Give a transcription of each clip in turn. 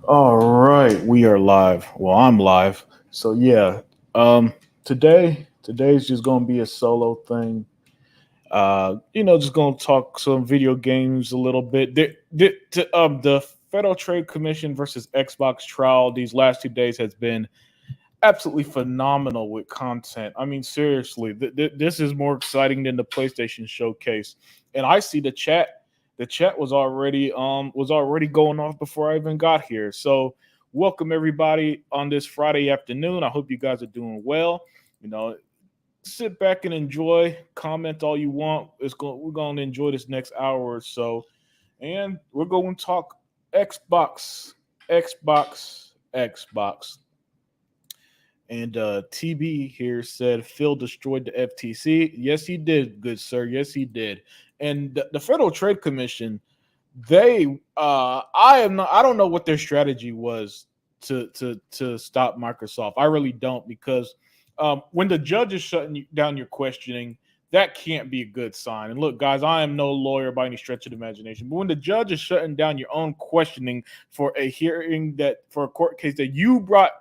All right, we are live. Well, I'm live. So yeah, um, today's just gonna be a solo thing. Just gonna talk some video games a little bit. The Federal Trade Commission versus Xbox trial these last 2 days has been absolutely phenomenal with content. I mean, seriously, this is more exciting than the PlayStation Showcase. And I see the chat. The chat was already going off before I even got here. So, welcome everybody on this Friday afternoon. I hope you guys are doing well. You know, sit back and enjoy. Comment all you want. We're going to enjoy this next hour or so, and we're going to talk Xbox, Xbox. And TB here said Phil destroyed the FTC. Yes, he did, good sir. Yes, he did. And the Federal Trade Commission, I don't know what their strategy was to stop Microsoft. I really don't, because when the judge is shutting down your questioning, that can't be a good sign. And look, guys, I am no lawyer by any stretch of the imagination, but when the judge is shutting down your own questioning for a hearing, that for a court case that you brought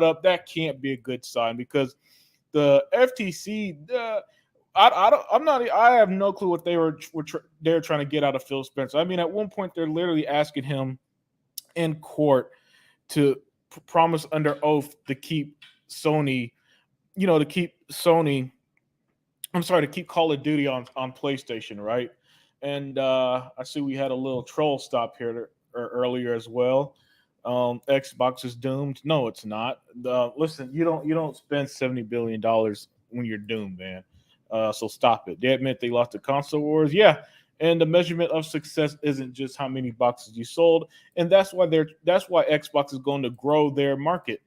up, that can't be a good sign, because the FTC, I have no clue what they're trying to get out of Phil Spencer. I mean, at one point they're literally asking him in court to promise under oath to keep Sony, to keep Sony. I'm sorry, to keep Call of Duty on PlayStation, right? And I see we had a little troll stop here earlier as well. Xbox is doomed. No, it's not. Listen, you don't spend $70 billion when you're doomed, man. So stop it. They admit they lost the console wars, yeah. And the measurement of success isn't just how many boxes you sold, and that's why Xbox is going to grow their market.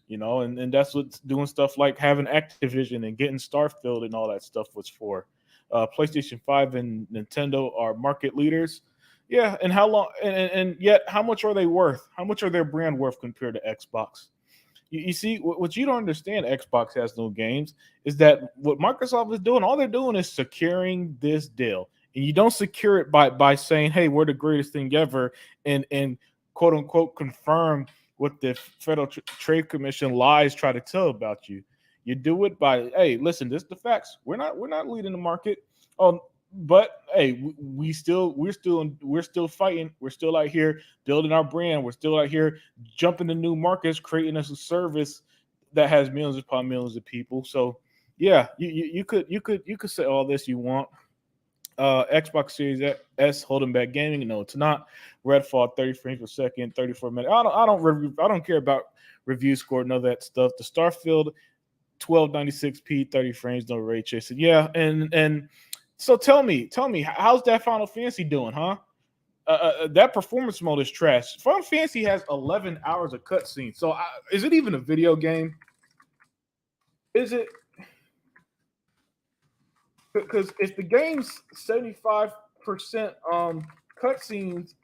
And that's what's doing stuff like having Activision and getting Starfield and all that stuff was for. PlayStation 5 and Nintendo are market leaders. Yeah, and how long and yet how much are they worth? How much are their brand worth compared to Xbox? You see, what you don't understand, Xbox has no games, is that what Microsoft is doing, all they're doing is securing this deal. And you don't secure it by saying, hey, we're the greatest thing ever, and quote unquote confirm what the Federal Trade Commission lies try to tell about you. You do it by, hey, listen, this is the facts. We're not leading the market. Um, but hey, we're still fighting. We're still out here building our brand. We're still out here jumping to new markets, creating us a service that has millions upon millions of people. So yeah, you could say all this you want. Xbox Series S holding back gaming. No, it's not. Redfall 30 frames per second, 34 minutes. I don't care about review score, none of that stuff. The Starfield 1296p, 30 frames, no ray tracing. Yeah, and so tell me, how's that Final Fantasy doing, huh? That performance mode is trash. Final Fantasy has 11 hours of cutscenes. So is it even a video game? Is it? Because if the game's 75% cutscenes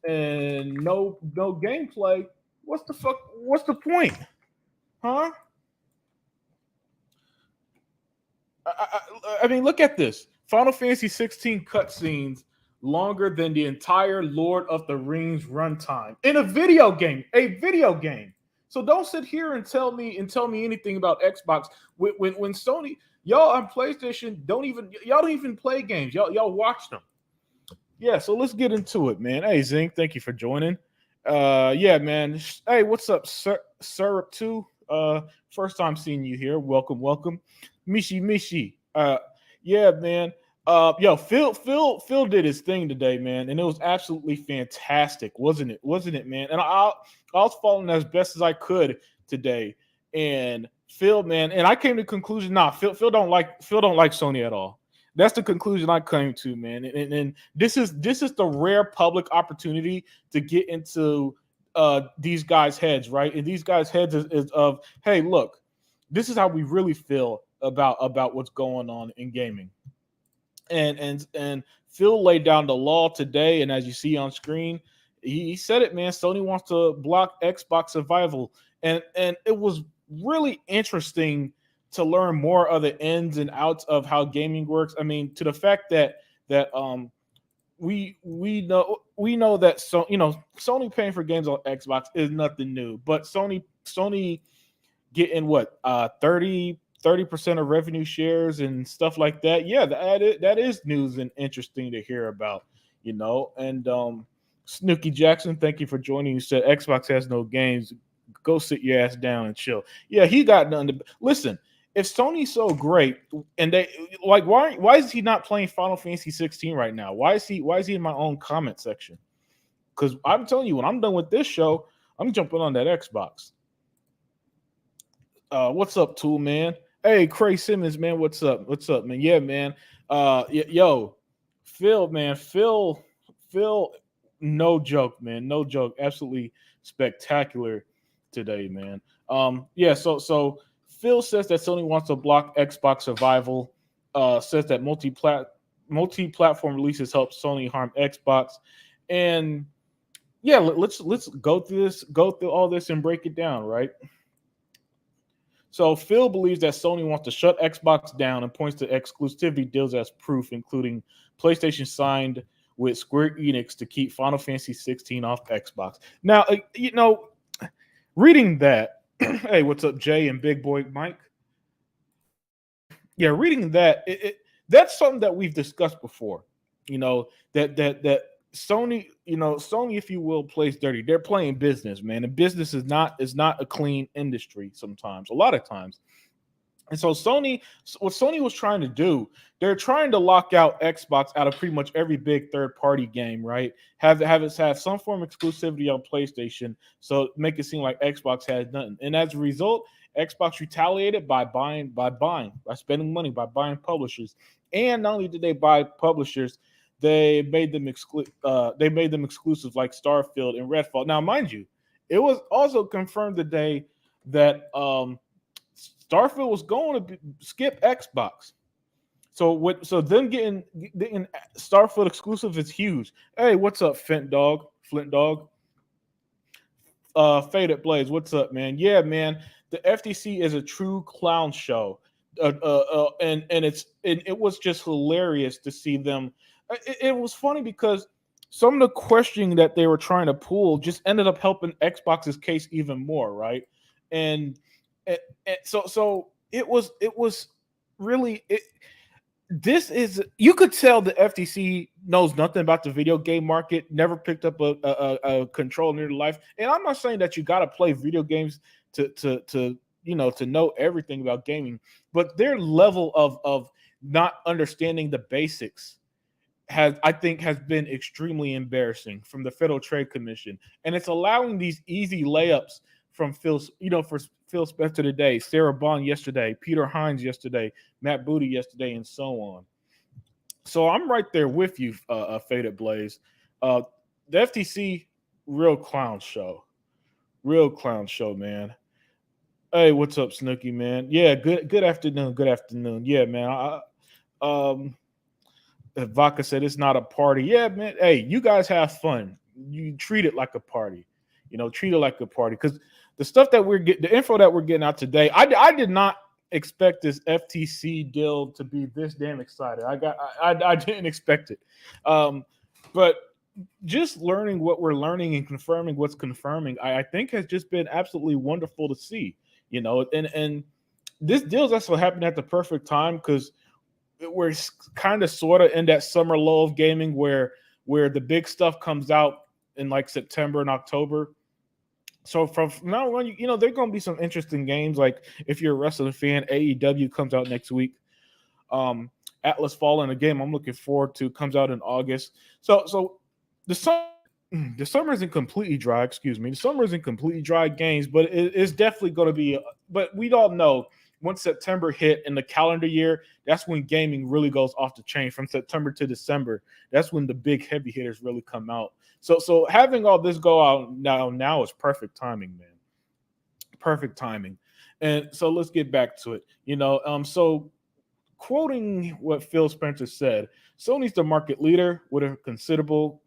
and no gameplay, what's the point, huh? I mean, look at this. Final Fantasy 16 cutscenes longer than the entire Lord of the Rings runtime in a video game. A video game. So don't sit here and tell me anything about Xbox when Sony, y'all on PlayStation don't even play games. Y'all watch them. Yeah, so let's get into it, man. Hey Zing, thank you for joining. Yeah, man. Hey, what's up, Syrup 2? First time seeing you here. Welcome, welcome. Mishi. Yeah, man. Yo, Phil did his thing today, man, and it was absolutely fantastic, wasn't it? Wasn't it, man? And I was following as best as I could today. And Phil, man, and I came to the conclusion, nah, Phil don't like Sony at all. That's the conclusion I came to, man. And this is the rare public opportunity to get into these guys' heads, right? And these guys' heads is of, hey, look, this is how we really feel about what's going on in gaming. And Phil laid down the law today, and as you see on screen, he said it, man. Sony wants to block Xbox survival, and it was really interesting to learn more of the ins and outs of how gaming works. I mean, to the fact that we know that, so Sony paying for games on Xbox is nothing new, but Sony getting what 30% of revenue shares and stuff like that. Yeah, that is news and interesting to hear about. And Snooky Jackson, thank you for joining. You said Xbox has no games. Go sit your ass down and chill. Yeah, he got nothing to listen. If Sony's so great, and they like, why is he not playing Final Fantasy 16 right now? Why is he in my own comment section? Because I'm telling you, when I'm done with this show, I'm jumping on that Xbox. What's up, Tool Man? Hey, Cray Simmons, man. What's up? What's up, man? Yeah, man. Yo, Phil, man. Phil. No joke, man. No joke. Absolutely spectacular today, man. Yeah. So Phil says that Sony wants to block Xbox survival. Says that multi-platform releases help Sony harm Xbox, and yeah, let's go through all this and break it down, right? So Phil believes that Sony wants to shut Xbox down and points to exclusivity deals as proof, including PlayStation signed with Square Enix to keep Final Fantasy 16 off Xbox. Now, reading that, hey, what's up, Jay and Big Boy Mike? Yeah, reading that, that's something that we've discussed before. That Sony, Sony, if you will, plays dirty. They're playing business, man. And business is not a clean industry sometimes, a lot of times. And so what Sony was trying to do, they're trying to lock out Xbox out of pretty much every big third-party game, right? Have it have some form of exclusivity on PlayStation, so make it seem like Xbox has nothing. And as a result, Xbox retaliated by spending money, by buying publishers. And not only did they buy publishers, they made them exclusive like Starfield and Redfall. Now, mind you, it was also confirmed today that Starfield was going to skip Xbox. So them getting Starfield exclusive is huge. Hey, what's up, Flint Dog? Faded Blaze, what's up, man? Yeah, man. The FTC is a true clown show, and it was just hilarious to see them. It was funny because some of the questioning that they were trying to pull just ended up helping Xbox's case even more, right? And so it was really this is, you could tell the FTC knows nothing about the video game market, never picked up a control in their life. And I'm not saying that you got to play video games to know everything about gaming, but their level of not understanding the basics I think has been extremely embarrassing from the Federal Trade Commission, and it's allowing these easy layups from for Phil Spencer today, Sarah Bond yesterday, Peter Hines yesterday, Matt Booty yesterday, and so on. So I'm right there with you, Faded Blaze. The FTC, real clown show, man. Hey, what's up, Snooky, man? Yeah, good afternoon. Yeah, man. Vodka said it's not a party. Yeah, man. Hey, you guys have fun. You treat it like a party. Treat it like a party, because the stuff that the info that we're getting out today, I did not expect this FTC deal to be this damn excited. I didn't expect it. But just learning what we're learning and confirming what's confirming, I think has just been absolutely wonderful to see. And this deal's also happened at the perfect time, because we're kind of sort of in that summer lull of gaming where the big stuff comes out in like September and October. So from now on, there are going to be some interesting games. Like if you're a wrestling fan, AEW comes out next week. Atlas Fallen, a game I'm looking forward to, comes out in August. So the summer isn't completely dry. Excuse me. The summer isn't completely dry games, but it's definitely going to be. But we all know once September hit in the calendar year, that's when gaming really goes off the chain. From September to December, that's when the big heavy hitters really come out. So having all this go out now is perfect timing, man. Perfect timing. And so let's get back to it. So quoting what Phil Spencer said, Sony's the market leader with a considerable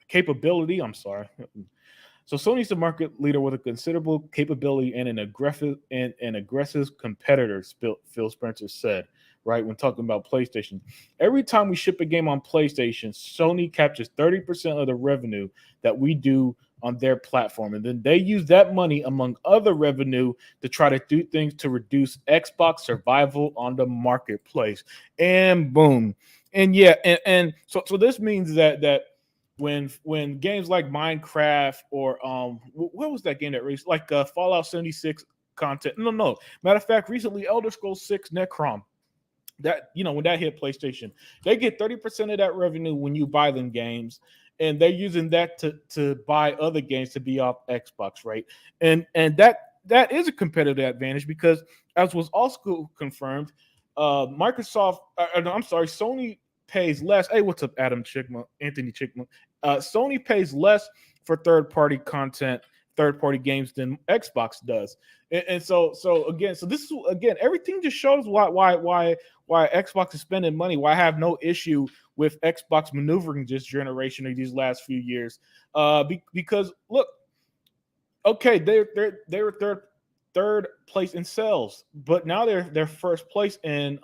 capability. I'm sorry. So Sony's the market leader with a considerable capability and an aggressive competitor, Phil Spencer said. right? When talking about PlayStation, every time we ship a game on PlayStation, Sony captures 30% of the revenue that we do on their platform. And then they use that money, among other revenue, to try to do things to reduce Xbox survival on the marketplace. And boom. And yeah, and so this means that when games like Minecraft or what was that game that released, like Fallout 76 content? No. Matter of fact, recently Elder Scrolls 6 Necrom, that when that hit PlayStation, they get 30% of that revenue when you buy them games, and they're using that to buy other games to be off Xbox, right? And that is a competitive advantage because, as was also confirmed, Microsoft, no, I'm sorry, Sony pays less. Hey, what's up, Anthony Chickman? Sony pays less for third-party content, third-party games than Xbox does. And so again, so this is again, everything just shows why Xbox is spending money. Why I have no issue with Xbox maneuvering this generation or these last few years. Because look, okay, they were third place in sales, but now they're first place in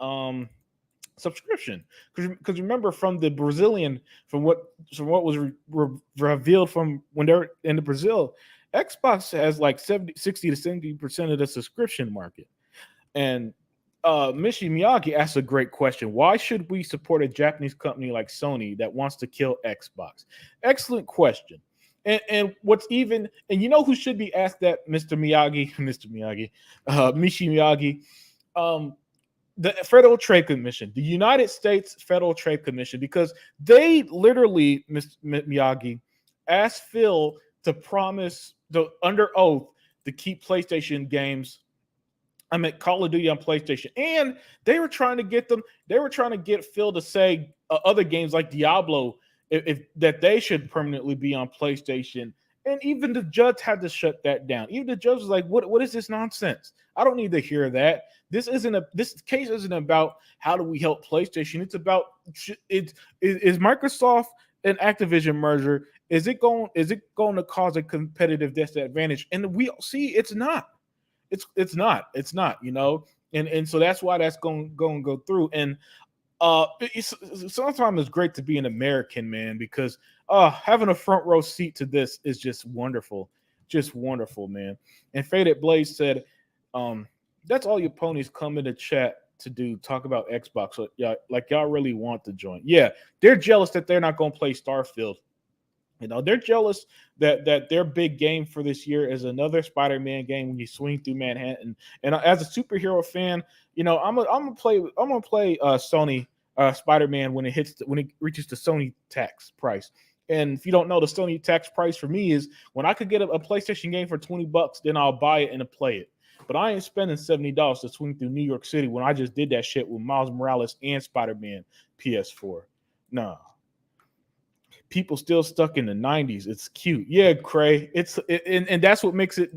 subscription. Because remember, from the Brazilian, from what was revealed from when they're in the Brazil, Xbox has like 60 to 70% of the subscription market. And Mishi Miyagi asks a great question. Why should we support a Japanese company like Sony that wants to kill Xbox? Excellent question. And what's even, and you know who should be asked that, Mr. Miyagi, Mishi Miyagi, the Federal Trade Commission, the United States Federal Trade Commission, because they literally, Mr. Miyagi, asked Phil to promise, under oath, to keep PlayStation games. I meant Call of Duty on PlayStation, and they were trying to get Phil to say other games like Diablo, if that they should permanently be on PlayStation. And even the judge had to shut that down. Even the judge was like, "What is this nonsense? I don't need to hear that. This case isn't about how do we help PlayStation. It's about is Microsoft and Activision merger. Is it going to cause a competitive disadvantage?" And we see it's not. It's not. And so that's why that's going to go through. And sometimes it's great to be an American, man, because having a front row seat to this is just wonderful, man. And Faded Blaze said, that's all your ponies come in the chat to do, talk about Xbox. So yeah, like y'all really want to join. Yeah, they're jealous that they're not going to play Starfield. They're jealous that their big game for this year is another Spider-Man game when you swing through Manhattan. And as a superhero fan, I'm gonna play Sony Spider-Man when it reaches the Sony tax price. And if you don't know, the Sony tax price for me is when I could get a PlayStation game for $20, then I'll buy it and play it. But I ain't spending $70 to swing through New York City when I just did that shit with Miles Morales and Spider-Man PS4. No. People still stuck in the 90s. It's cute. Yeah, Cray. And that's what makes it.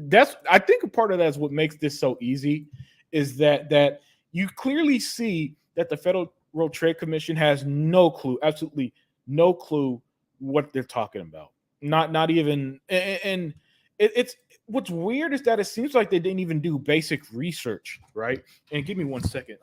I think a part of that is what makes this so easy, is that you clearly see that the Federal Trade Commission has no clue, absolutely no clue what they're talking about. Not even. And it's what's weird is that it seems like they didn't even do basic research, right? And give me 1 second.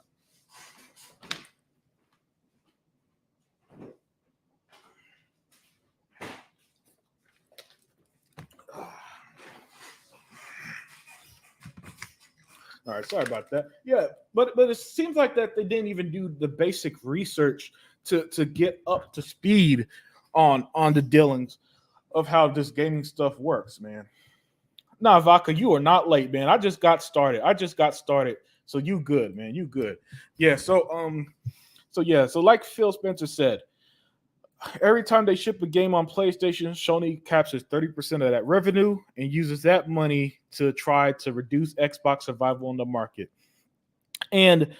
All right, sorry about that. Yeah, but it seems like that they didn't even do the basic research to get up to speed on the dealings of how this gaming stuff works, man. Nah, Vodka, you are not late, man. I just got started. So you good, man. You good. Yeah, so like Phil Spencer said, every time they ship a game on PlayStation, Sony captures 30% of that revenue and uses that money to try to reduce Xbox survival on the market. And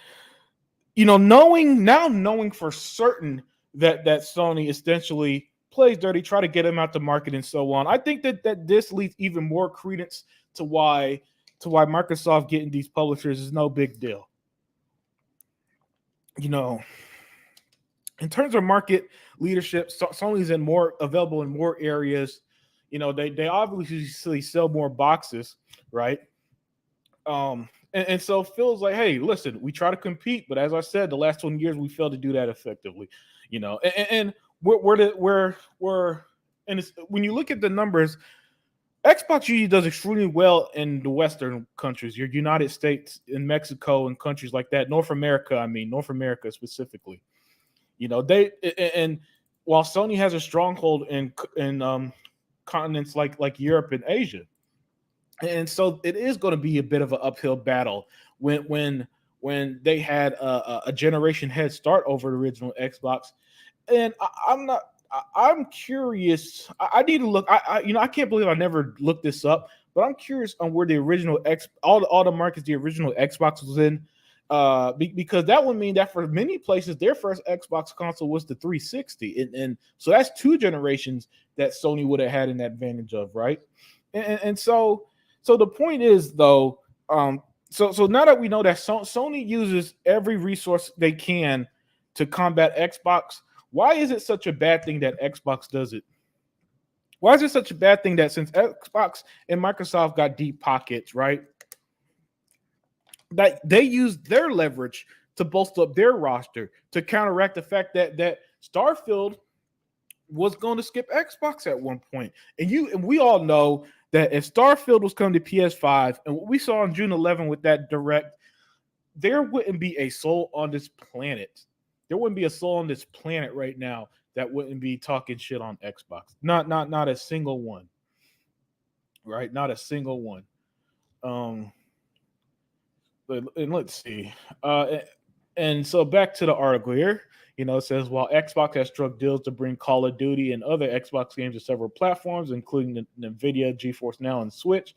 knowing for certain that Sony essentially plays dirty, try to get them out the market and so on, I think that this leads even more credence to why Microsoft getting these publishers is no big deal. In terms of market leadership, Sony's more available in more areas. They obviously sell more boxes, right? And so Phil's like, hey, listen, we try to compete, but as I said, the last 20 years we failed to do that effectively. And we're and it's, when you look at the numbers, Xbox usually does extremely well in the Western countries, your United States, in Mexico, and countries like that. North America, I mean, North America specifically. They and while Sony has a stronghold in continents like Europe and Asia, and so it is going to be a bit of an uphill battle when they had a generation head start over the original Xbox. And I'm not. I'm curious. I need to look. I can't believe I never looked this up, but I'm curious on where the original all the markets the original Xbox was in, because that would mean that for many places their first Xbox console was the 360, and so that's two generations that Sony would have had an advantage of, right? And so the point is though, so now that we know that Sony uses every resource they can to combat Xbox, why is it such a bad thing that Xbox does it? Why is it such a bad thing that since Xbox and Microsoft got deep pockets, right, that they use their leverage to bolster up their roster to counteract the fact that Starfield was going to skip Xbox at one point. And we all know that if Starfield was coming to PS5 and what we saw on June 11 with that direct, there wouldn't be a soul on this planet. There wouldn't be a soul on this planet right now that wouldn't be talking shit on Xbox. Not a single one. Right? Not a single one. And let's see. And so back to the article here. It says while Xbox has struck deals to bring Call of Duty and other Xbox games to several platforms, including the Nvidia, GeForce Now, and Switch,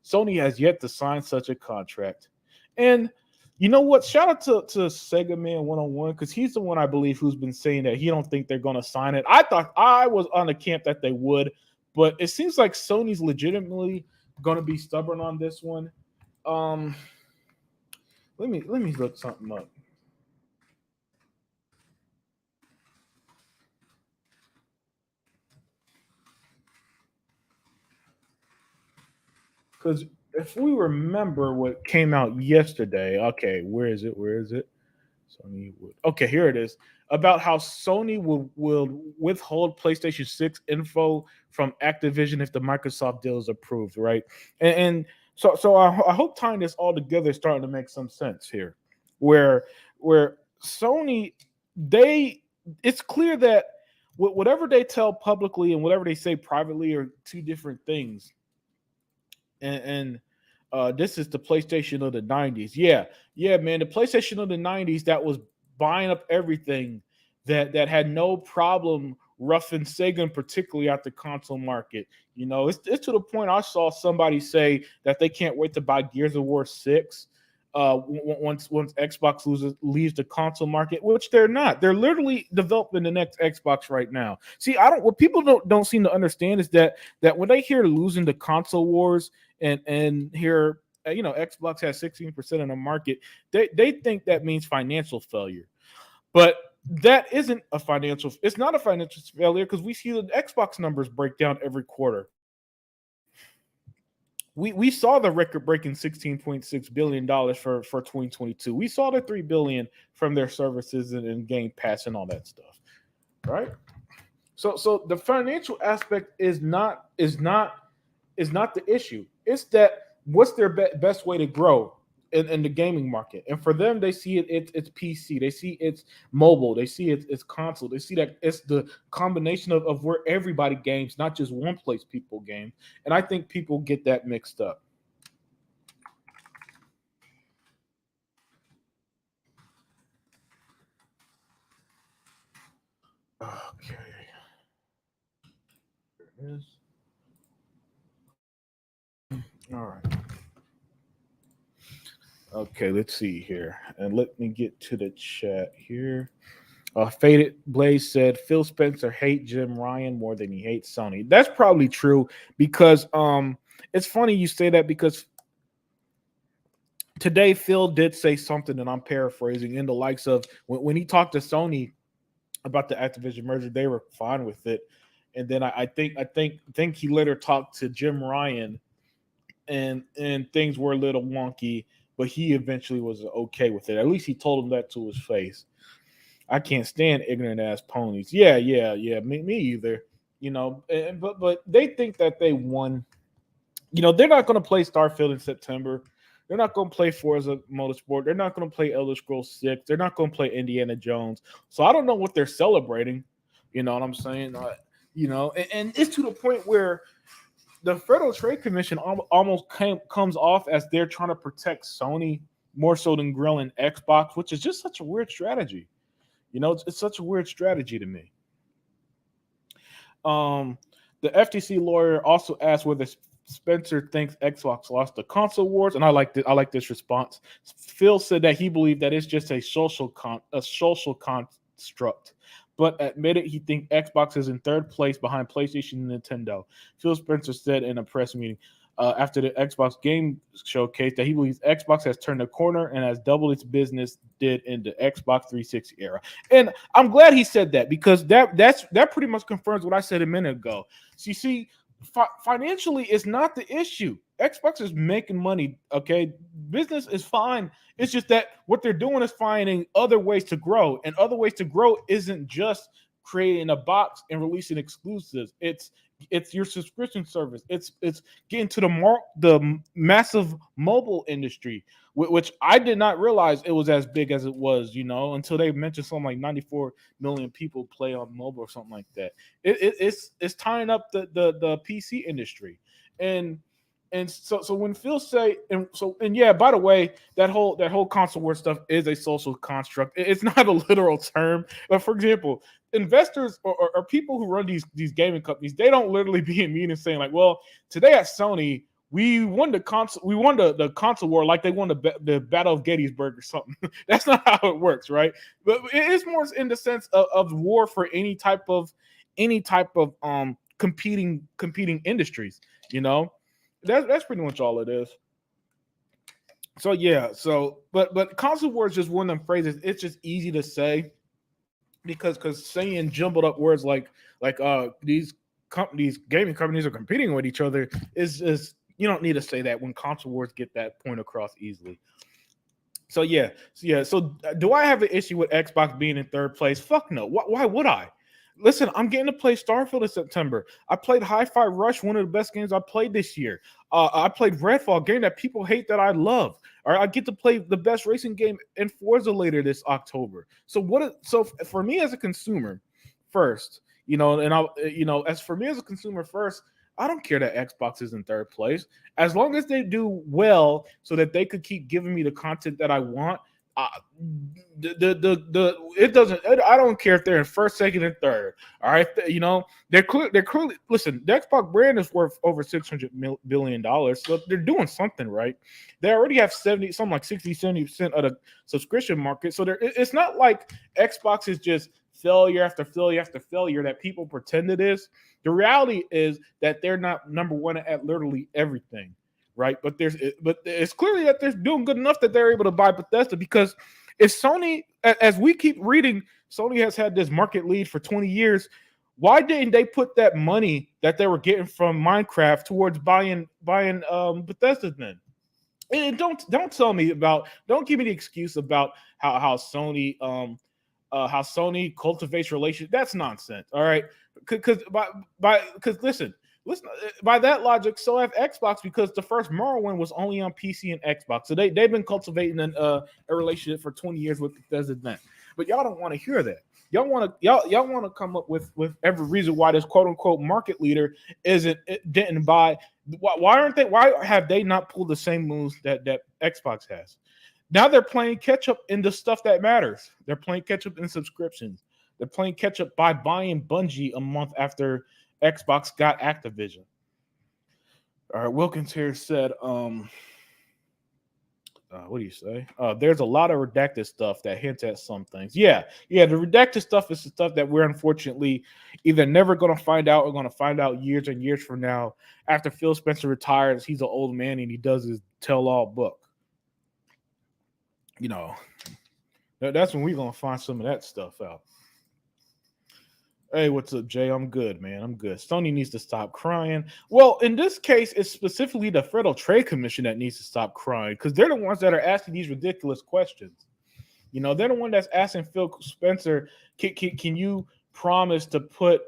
Sony has yet to sign such a contract. And you know what? Shout out to Sega Man 101, because he's the one I believe who's been saying that he don't think they're going to sign it. I thought I was on the camp that they would, but it seems like Sony's legitimately going to be stubborn on this one. Let me look something up. Because if we remember what came out yesterday, okay, where is it? Sony would. Okay, here it is. About how Sony will withhold PlayStation 6 info from Activision if the Microsoft deal is approved, right? And so I hope tying this all together is starting to make some sense here, where Sony it's clear that whatever they tell publicly and whatever they say privately are two different things. And this is the PlayStation of the 90s. Yeah, man, the PlayStation of the 90s that was buying up everything, that had no problem roughing Sega, particularly at the console market. It's to the point I saw somebody say that they can't wait to buy Gears of War 6 once Xbox leaves the console market, which they're not. They're literally developing the next Xbox right now. See, what people don't seem to understand is that when they hear losing the console wars and hear Xbox has 16% of the market, they think that means financial failure. But that isn't a financial. It's not a financial failure, because we see the Xbox numbers break down every quarter. We saw the record-breaking $16.6 billion for 2022. We saw the $3 billion from their services and Game Pass and all that stuff, right? So the financial aspect is not the issue. It's that what's their best way to grow in the gaming market. And for them, they see it's PC, they see it's mobile, they see it's console, they see that it's the combination of where everybody games, not just one place people game. And I think people get that mixed up. Okay. There it is. All right. Okay, let's see here. And let me get to the chat here. Faded Blaze said Phil Spencer hates Jim Ryan more than he hates Sony. That's probably true, because it's funny you say that, because today Phil did say something, and I'm paraphrasing, in the likes of when he talked to Sony about the Activision merger, they were fine with it. And then I think he later talked to Jim Ryan, and things were a little wonky. but he eventually was okay with it. At least he told him that to his face. I can't stand ignorant ass ponies. Yeah, yeah, yeah. Me either. But they think that they won. They're not going to play Starfield in September. They're not going to play Forza Motorsport. They're not going to play Elder Scrolls 6. They're not going to play Indiana Jones. So I don't know what they're celebrating. You know what I'm saying? And it's to the point where the Federal Trade Commission almost comes off as they're trying to protect Sony more so than grilling Xbox, which is just such a weird strategy. It's such a weird strategy to me. The FTC lawyer also asked whether Spencer thinks Xbox lost the console wars, and I like this response. Phil said that he believed that it's just a social construct, but admitted he thinks Xbox is in third place behind PlayStation and Nintendo. Phil Spencer said in a press meeting after the Xbox Game Showcase that he believes Xbox has turned a corner and has doubled its business did in the Xbox 360 era. And I'm glad he said that, because that pretty much confirms what I said a minute ago. So you see, financially is not the issue. Xbox is making money, okay? Business is fine. It's just that what they're doing is finding other ways to grow, and other ways to grow isn't just creating a box and releasing exclusives. It's your subscription service. It's getting to the massive mobile industry, which I did not realize it was as big as it was, until they mentioned something like 94 million people play on mobile or something like that. It's tying up the PC industry, and so when Phil say and yeah, by the way, that whole console war stuff is a social construct. It's not a literal term, but for example, investors or people who run these gaming companies, they don't literally be in meetings saying like, well, today at Sony we won the console war like they won the Battle of Gettysburg or something. That's not how it works, right? But it's more in the sense of war for any type of competing industries. That's pretty much all it is. So yeah, but console war is just one of them phrases. It's just easy to say because saying jumbled up words like these gaming companies are competing with each other is you don't need to say that when console wars get that point across easily. So so do I have an issue with Xbox being in third place? Fuck no. Why would I? Listen, I'm getting to play Starfield in September. I played Hi-Fi Rush, one of the best games I played this year. I played Redfall, a game that people hate that I love. Or I get to play the best racing game in Forza later this October. So for me as a consumer, first, as for me as a consumer first, I don't care that Xbox is in third place. As long as they do well so that they could keep giving me the content that I want, it doesn't. I don't care if they're in first, second, and third. All right, they're clearly. Listen, the Xbox brand is worth over $600 billion, so they're doing something right. They already have 70% of the subscription market, so it's not like Xbox is just failure after failure after failure that people pretend it is. The reality is that they're not number one at literally everything. Right, but it's clearly that they're doing good enough that they're able to buy Bethesda, because if Sony, as we keep reading, Sony has had this market lead for 20 years. Why didn't they put that money that they were getting from Minecraft towards buying Bethesda then? And don't give me the excuse about how Sony cultivates relations. That's nonsense. All right, because listen, by that logic, so have Xbox, because the first Morrowind was only on PC and Xbox. So they've been cultivating a relationship for 20 years with Bethesda then. But y'all don't want to hear that. Y'all want to come up with every reason why this quote unquote market leader didn't buy. Why have they not pulled the same moves that Xbox has? Now they're playing catch up in the stuff that matters. They're playing catch up in subscriptions. They're playing catch up by buying Bungie a month after Xbox got Activision. All right, Wilkins here said, what do you say? There's a lot of redacted stuff that hints at some things. Yeah, the redacted stuff is the stuff that we're unfortunately either never going to find out or going to find out years and years from now after Phil Spencer retires. He's an old man and he does his tell-all book. That's when we're going to find some of that stuff out. Hey, what's up, Jay? I'm good, man. I'm good. Sony needs to stop crying. Well, in this case, it's specifically the Federal Trade Commission that needs to stop crying because they're the ones that are asking these ridiculous questions. They're the one that's asking Phil Spencer, can you promise to put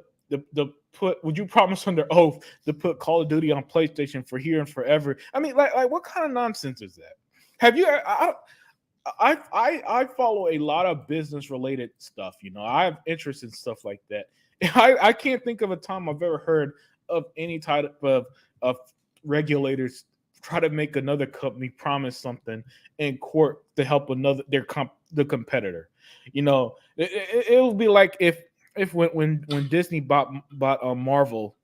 would you promise under oath to put Call of Duty on PlayStation for here and forever? I mean, like what kind of nonsense is that? Have you? I follow a lot of business related stuff. I have interest in stuff like that. I can't think of a time I've ever heard of any type of regulators try to make another company promise something in court to help the competitor. It would be like if when Disney bought Marvel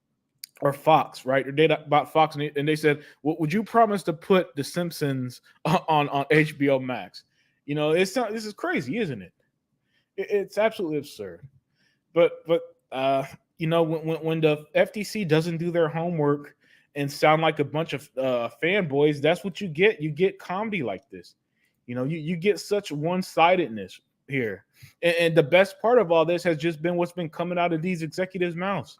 or Fox, right? Or they bought Fox and they said, well, would you promise to put The Simpsons on HBO Max? This is crazy, isn't it? It's absolutely absurd. But when the FTC doesn't do their homework and sound like a bunch of fanboys, that's what you get. You get comedy like this. You get such one-sidedness here. And the best part of all this has just been what's been coming out of these executives' mouths.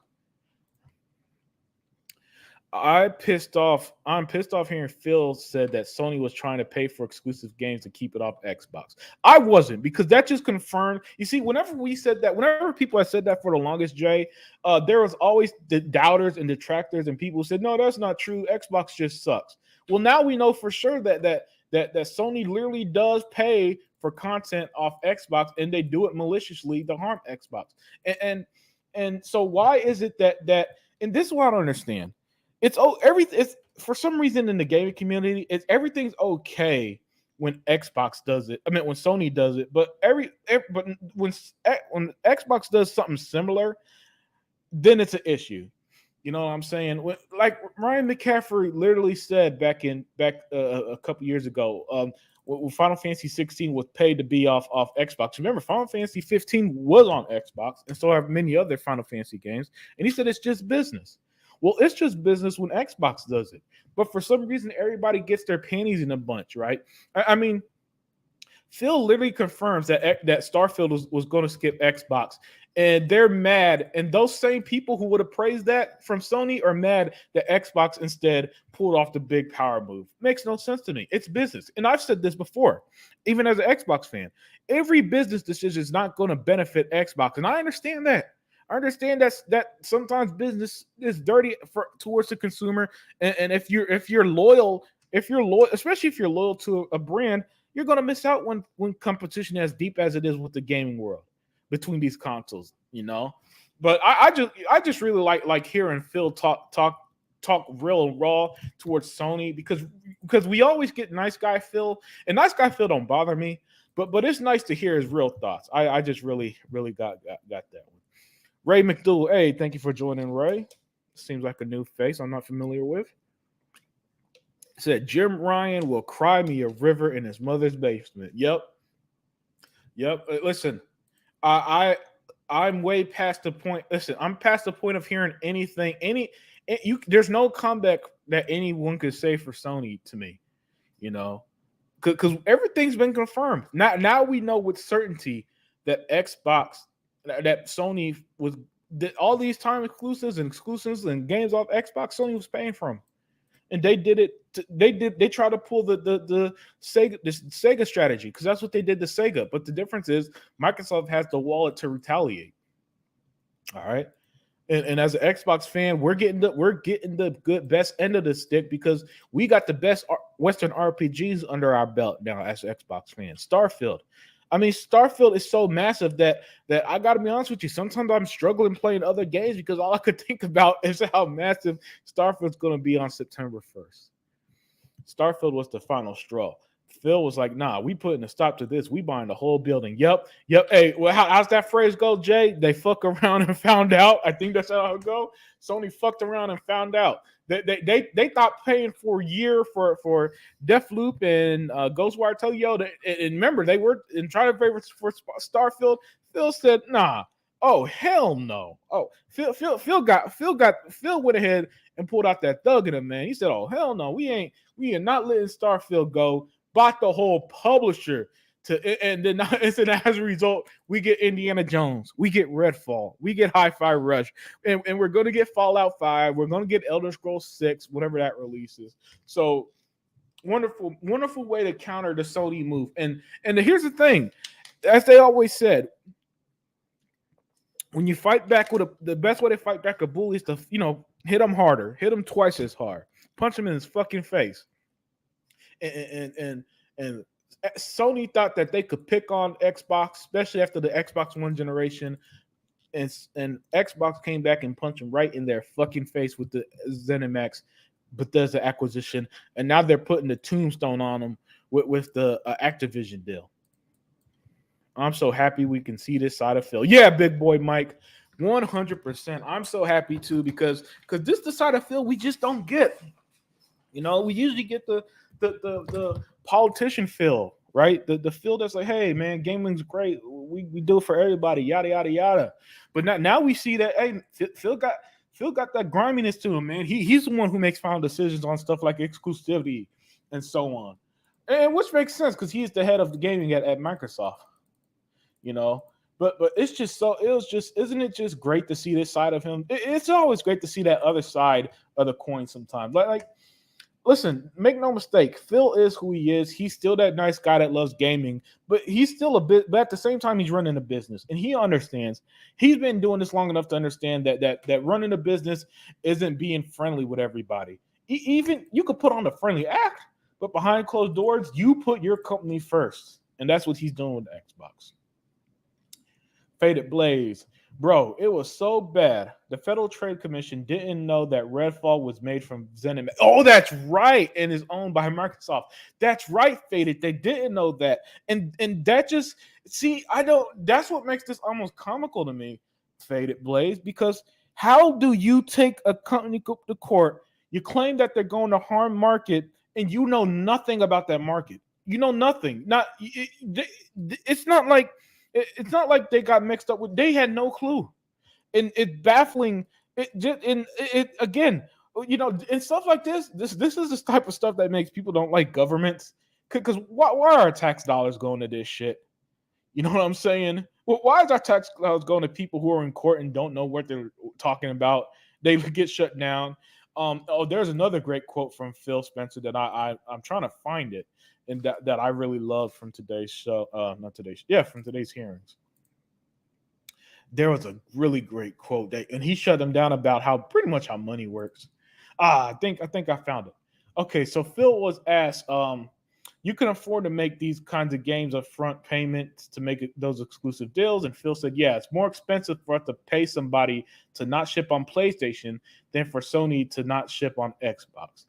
I'm pissed off hearing Phil said that Sony was trying to pay for exclusive games to keep it off Xbox. I wasn't, because that just confirmed. You see, whenever people have said that for the longest, Jay, there was always the doubters and detractors and people who said, no, that's not true. Xbox just sucks. Well, now we know for sure that Sony literally does pay for content off Xbox, and they do it maliciously to harm Xbox. And so why is it that and this is what I don't understand. It's for some reason in the gaming community, everything's okay when Xbox does it. I mean, when Sony does it, but when Xbox does something similar, then it's an issue. You know what I'm saying? Like Ryan McCaffrey literally said back a couple years ago, when Final Fantasy 16 was paid to be off Xbox. Remember, Final Fantasy 15 was on Xbox, and so have many other Final Fantasy games. And he said it's just business. Well, it's just business when Xbox does it. But for some reason, everybody gets their panties in a bunch, right? I mean, Phil literally confirms that Starfield was going to skip Xbox, and they're mad. And those same people who would have praised that from Sony are mad that Xbox instead pulled off the big power move. Makes no sense to me. It's business. And I've said this before, even as an Xbox fan. Every business decision is not going to benefit Xbox, and I understand that. I understand that sometimes business is dirty towards the consumer, and if you're loyal, especially if you're loyal to a brand, you're going to miss out when competition as deep as it is with the gaming world between these consoles, But I just really like hearing Phil talk real and raw towards Sony because we always get nice guy Phil, and nice guy Phil don't bother me, but it's nice to hear his real thoughts. I just really got that one. Ray McDougal, hey, thank you for joining, Ray. Seems like a new face I'm not familiar with. Said Jim Ryan will cry me a river in his mother's basement. Yep. Listen, I'm way past the point. Listen, I'm past the point of hearing anything. There's no comeback that anyone could say for Sony to me, because everything's been confirmed. Now we know with certainty that Sony did all these time exclusives and games off Xbox. Sony was paying for them, and they did it. They tried to pull the Sega strategy, because that's what they did to Sega. But the difference is Microsoft has the wallet to retaliate. All right, and as an Xbox fan, we're getting the best end of the stick because we got the best Western RPGs under our belt now as Xbox fans. Starfield. I mean, Starfield is so massive that I got to be honest with you. Sometimes I'm struggling playing other games because all I could think about is how massive Starfield's going to be on September 1st. Starfield was the final straw. Phil was like, nah, we putting a stop to this. We buying the whole building. Yep. Hey, well, how's that phrase go, Jay? They fuck around and found out. I think that's how it go. Sony fucked around and found out. They thought paying for a year for Deathloop and Ghostwire Tokyo. And remember, they were in trying to pay for Starfield. Phil said, nah. Oh, hell no. Oh, Phil went ahead and pulled out that thug in him, man. He said, oh, hell no. We are not letting Starfield go. Bought the whole publisher. And then as a result, we get Indiana Jones, we get Redfall, we get Hi-Fi Rush, and we're going to get Fallout 5, we're going to get Elder Scrolls 6, whatever that releases. So wonderful way to counter the Sony move. And here's the thing, as they always said, when you fight back with the best way to fight back a bully is to hit him harder, hit him twice as hard, punch him in his fucking face. And Sony thought that they could pick on Xbox, especially after the Xbox One generation, and Xbox came back and punched them right in their fucking face with the ZeniMax Bethesda acquisition, and now they're putting the tombstone on them with the Activision deal. I'm so happy we can see this side of Phil. Yeah, big boy Mike, 100%. I'm so happy too because this is the side of Phil we just don't get. We usually get the politician Phil, right? The Phil that's like, hey man, gaming's great. We do it for everybody, yada yada yada. But now we see that hey, Phil got that griminess to him, man. He's the one who makes final decisions on stuff like exclusivity and so on, and which makes sense because he's the head of the gaming at Microsoft. But it's just isn't it just great to see this side of him? It's always great to see that other side of the coin sometimes. Like listen, make no mistake, Phil is who he is. He's still that nice guy that loves gaming, but he's still but at the same time, he's running a business and he understands. He's been doing this long enough to understand that running a business isn't being friendly with everybody. Even you could put on a friendly act, but behind closed doors, you put your company first. And that's what he's doing with Xbox. Faded Blaze. Bro, it was so bad. The Federal Trade Commission didn't know that Redfall was made from ZeniMax. Oh, that's right. And is owned by Microsoft. That's right, Faded. They didn't know that. And that just, that's what makes this almost comical to me, Faded Blaze, because how do you take a company to court, you claim that they're going to harm market, and you know nothing about that market? You know nothing. It's not like they got mixed up with. They had no clue, and it's baffling. Again, and stuff like this. This is the type of stuff that makes people don't like governments. Because why are our tax dollars going to this shit? You know what I'm saying? Well, why is our tax dollars going to people who are in court and don't know what they're talking about? They get shut down. There's another great quote from Phil Spencer that I'm trying to find it. And that I really loved from today's show, from today's hearings. There was a really great quote and he shut them down about how money works. I think I found it. Okay, so Phil was asked, you can afford to make these kinds of games upfront payments to make those exclusive deals, and Phil said, yeah, it's more expensive for us to pay somebody to not ship on PlayStation than for Sony to not ship on Xbox.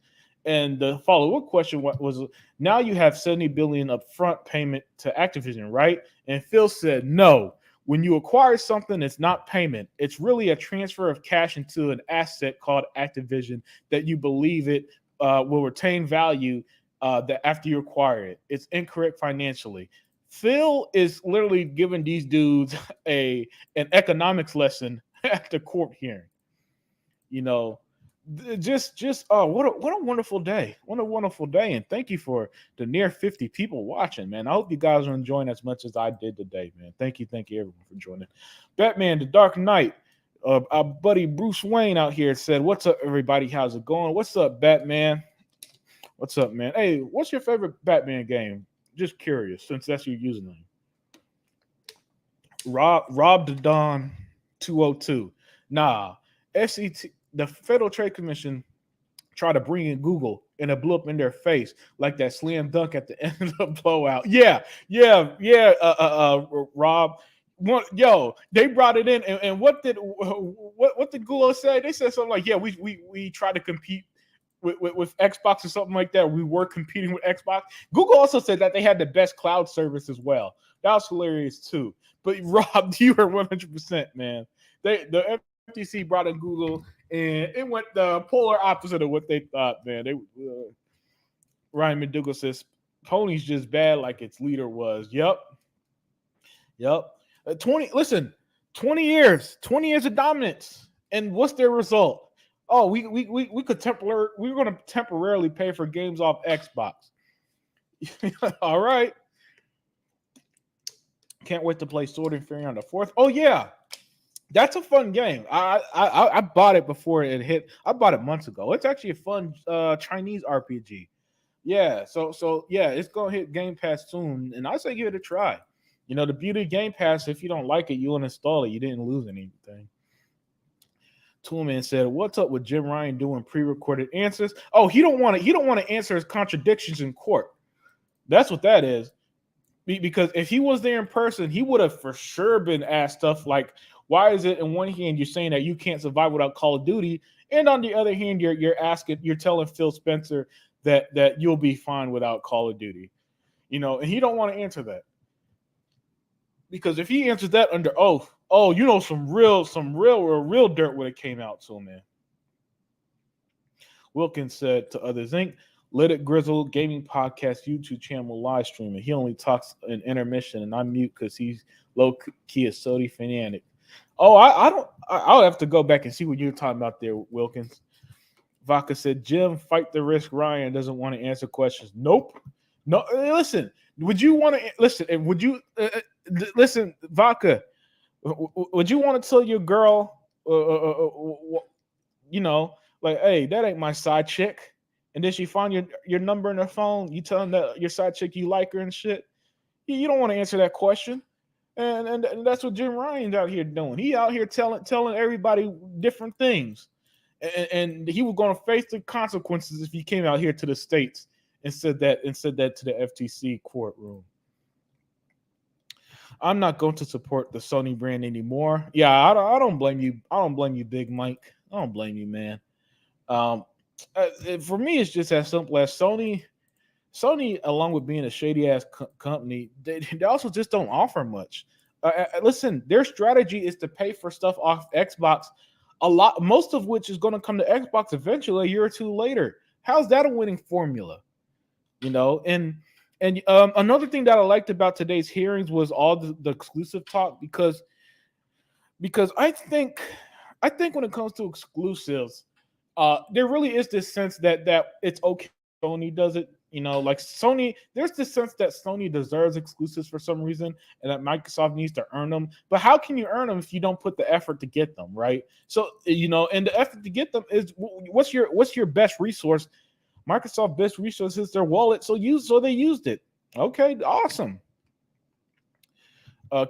And the follow-up question was, now you have $70 billion upfront payment to Activision, right? And Phil said, no. When you acquire something, it's not payment. It's really a transfer of cash into an asset called Activision that you believe it will retain value that after you acquire it. It's incorrect financially. Phil is literally giving these dudes an economics lesson at the court hearing. What a wonderful day. What a wonderful day. And thank you for the near 50 people watching, man. I hope you guys are enjoying as much as I did today, man. Thank you everyone for joining. Batman, The Dark Knight. Our buddy Bruce Wayne out here said, what's up, everybody? How's it going? What's up, Batman? What's up, man? Hey, what's your favorite Batman game? Just curious, since that's your username. Rob the Don 202. Nah, FCT. The Federal Trade Commission tried to bring in Google, and it blew up in their face like that slam dunk at the end of the blowout. Yeah. Rob, they brought it in, and what did Google say? They said something like, "Yeah, we tried to compete with Xbox or something like that. We were competing with Xbox." Google also said that they had the best cloud service as well. That was hilarious too. But Rob, you were 100%, man. The FTC brought in Google, and it went the polar opposite of what they thought, man. Ryan McDougall says, Pony's just bad like its leader was. Yep. 20 years of dominance. And what's their result? Oh, we're going to temporarily pay for games off Xbox. All right. Can't wait to play Sword and Fury on the 4th. Oh yeah, that's a fun game. I bought it before it hit. I bought it months ago. It's actually a fun Chinese RPG. Yeah, so yeah, it's gonna hit Game Pass soon, and I say give it a try. You know, the beauty of Game Pass, if you don't like it, you'll uninstall it. You didn't lose anything. Toolman said, "What's up with Jim Ryan doing pre-recorded answers? Oh, he don't want to. He don't want to answer his contradictions in court. That's what that is. Because if he was there in person, he would have for sure been asked stuff like, "Why is it in one hand you're saying that you can't survive without Call of Duty, and on the other hand you're telling Phil Spencer that you'll be fine without Call of Duty, you know?" And he don't want to answer that because if he answers that under oath, oh, you know, some real dirt would have came out. So man, Wilkins said to Others Inc., Let It Grizzle Gaming Podcast YouTube channel live streaming. He only talks in intermission, and I mute because he's low key a Sony fanatic. Oh, I'll have to go back and see what you're talking about there, Wilkins. Vaca said, Jim, fight the risk. Ryan doesn't want to answer questions. Nope. No, listen. Would you want to listen? And would you listen, Vaca? Would you want to tell your girl, you know, like, hey, that ain't my side chick? And then she find your number in her phone. You tell them that your side chick, you like her and shit. You don't want to answer that question. And that's what Jim Ryan's out here doing. He out here telling everybody different things. And he was going to face the consequences if he came out here to the States and said that to the FTC courtroom. I'm not going to support the Sony brand anymore. Yeah, I don't blame you. I don't blame you, Big Mike. I don't blame you, man. For me, it's just as simple as Sony, along with being a shady ass company, they also just don't offer much. Listen, their strategy is to pay for stuff off Xbox, most of which is going to come to Xbox eventually a year or two later. How's that a winning formula? You know, and another thing that I liked about today's hearings was all the exclusive talk because I think when it comes to exclusives, there really is this sense that it's okay Sony does it. You know, like Sony, there's this sense that Sony deserves exclusives for some reason and that Microsoft needs to earn them. But how can you earn them if you don't put the effort to get them, right? So, you know, and the effort to get them is what's your best resource? Microsoft's best resource is their wallet. So they used it. Okay, awesome.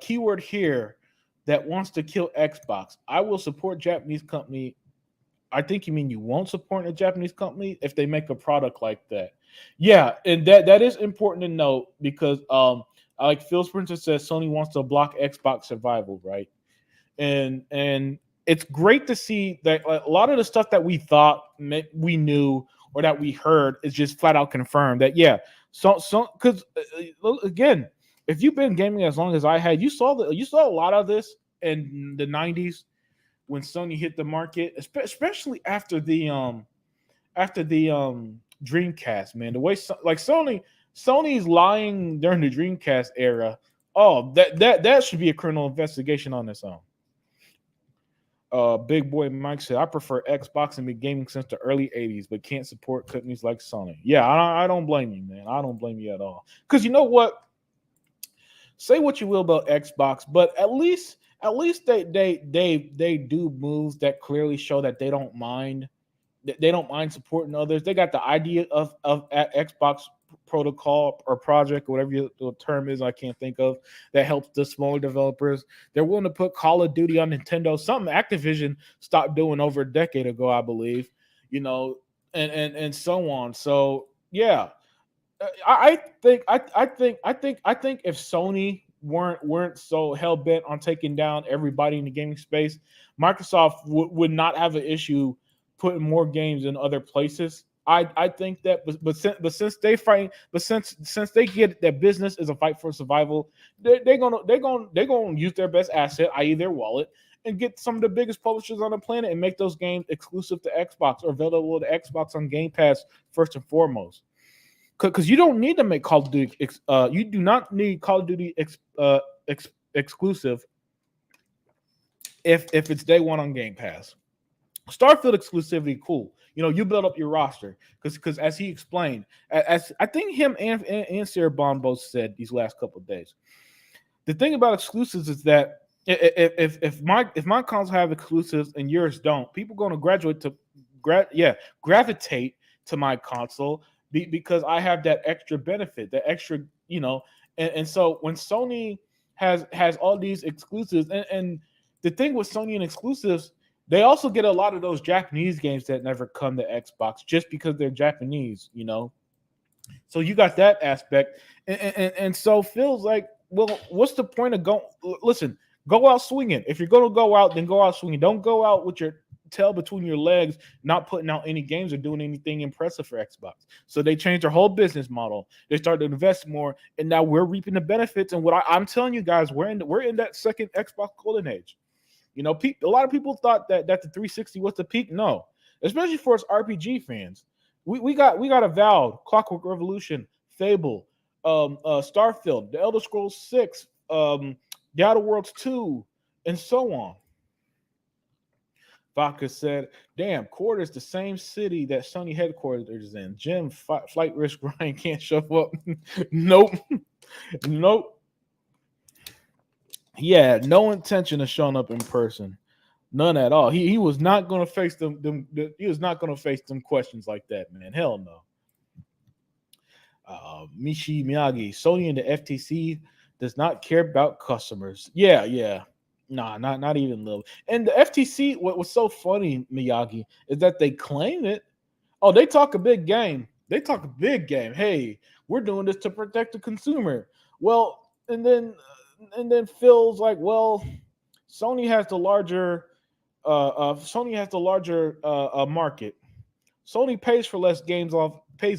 Keyword here that wants to kill Xbox. I will support Japanese company. I think you mean you won't support a Japanese company if they make a product like that. Yeah, and that is important to note because like Phil Spencer says, Sony wants to block Xbox survival, right? And it's great to see that a lot of the stuff that we thought we knew or that we heard is just flat out confirmed that so because again, if you've been gaming as long as I had, you saw a lot of this in the 90s when Sony hit the market, especially after the Dreamcast, man. The way Sony's lying during the Dreamcast era, oh, that should be a criminal investigation on its own. Big Boy Mike said, I prefer Xbox and been gaming since the early 80s, but can't support companies like Sony. Yeah, I don't blame you, man. I don't blame you at all. Because you know what? Say what you will about Xbox, but at least they do moves that clearly show that they don't mind. They don't mind supporting others. They got the idea of Xbox protocol or project, or whatever the term is, I can't think of, that helps the smaller developers. They're willing to put Call of Duty on Nintendo, something Activision stopped doing over a decade ago, I believe. You know, and so on. So yeah, I think if Sony weren't so hell bent on taking down everybody in the gaming space, Microsoft would not have an issue putting more games in other places. I think that, but since they fight, since they get that business is a fight for survival, they're gonna use their best asset, i.e., their wallet, and get some of the biggest publishers on the planet and make those games exclusive to Xbox or available to Xbox on Game Pass first and foremost. Because you don't need to make Call of Duty. You do not need Call of Duty exclusive if it's day one on Game Pass. Starfield exclusivity, cool. You know, you build up your roster because as he explained, as I think him and Sarah Bond both said these last couple of days, The thing about exclusives is that if my console have exclusives and yours don't, people going to gravitate to my console because I have that extra benefit, that extra, and so when Sony has all these exclusives, and the thing with Sony and exclusives, they also get a lot of those Japanese games that never come to Xbox just because they're Japanese. So you got that aspect, and so feels like, well, what's the point of going? Listen, go out swinging. If you're going to go out, then go out swinging. Don't go out with your tail between your legs, not putting out any games or doing anything impressive for Xbox. So they changed their whole business model. They started to invest more, and now we're reaping the benefits. And what I'm telling you guys, we're in that second Xbox golden age. A lot of people thought that the 360 was the peak. No, especially for us RPG fans. We got Avowed, Clockwork Revolution, Fable, Starfield, The Elder Scrolls 6, The Outer Worlds 2, and so on. Vodka said, damn, Court is the same city that Sony headquarters is in. Jim, Flight Risk Ryan can't show up. Nope. He had no intention of showing up in person. None at all. He was not going to face them. He was not going to face them questions like that, man. Hell no. Mishi Miyagi, Sony and the FTC does not care about customers. Yeah. Nah, not even little. And the FTC, what was so funny, Miyagi, is that they claim it. Oh, they talk a big game. Hey, we're doing this to protect the consumer. Well, and then Phil's like, well, Sony has the larger market. Sony pays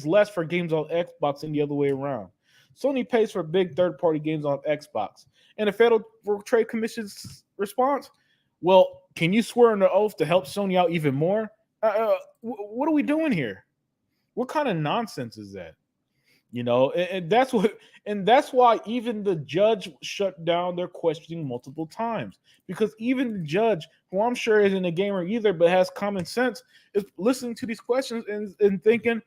less for games on Xbox than the other way around. Sony pays for big third-party games on Xbox. And the Federal Trade Commission's response, well, can you swear under oath to help Sony out even more? What are we doing here? What kind of nonsense is that? And that's why even the judge shut down their questioning multiple times, because even the judge, who I'm sure isn't a gamer either, but has common sense, is listening to these questions and thinking,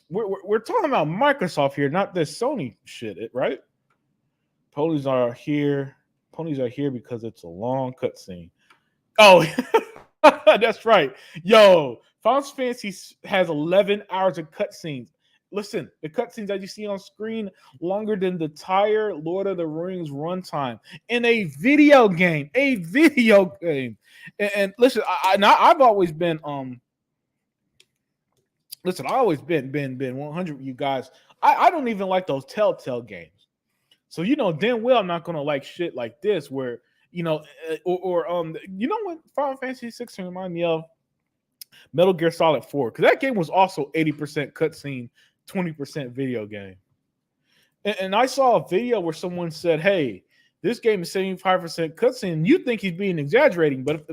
we're talking about Microsoft here, not this Sony shit, right? Ponies are here because it's a long cutscene. Oh, that's right. Yo, Final Fantasy has 11 hours of cutscenes. Listen, the cutscenes that you see on screen longer than the entire Lord of the Rings runtime in a video game. And listen, I've always been Listen, I always been 100 with you guys. I don't even like those Telltale games. So damn well I'm not gonna like shit like this where you know what Final Fantasy 16 remind me of? Metal Gear Solid 4, because that game was also 80% cutscene, 20% video game. And I saw a video where someone said, "Hey, this game is 75% cutscene." You think he's being exaggerating, but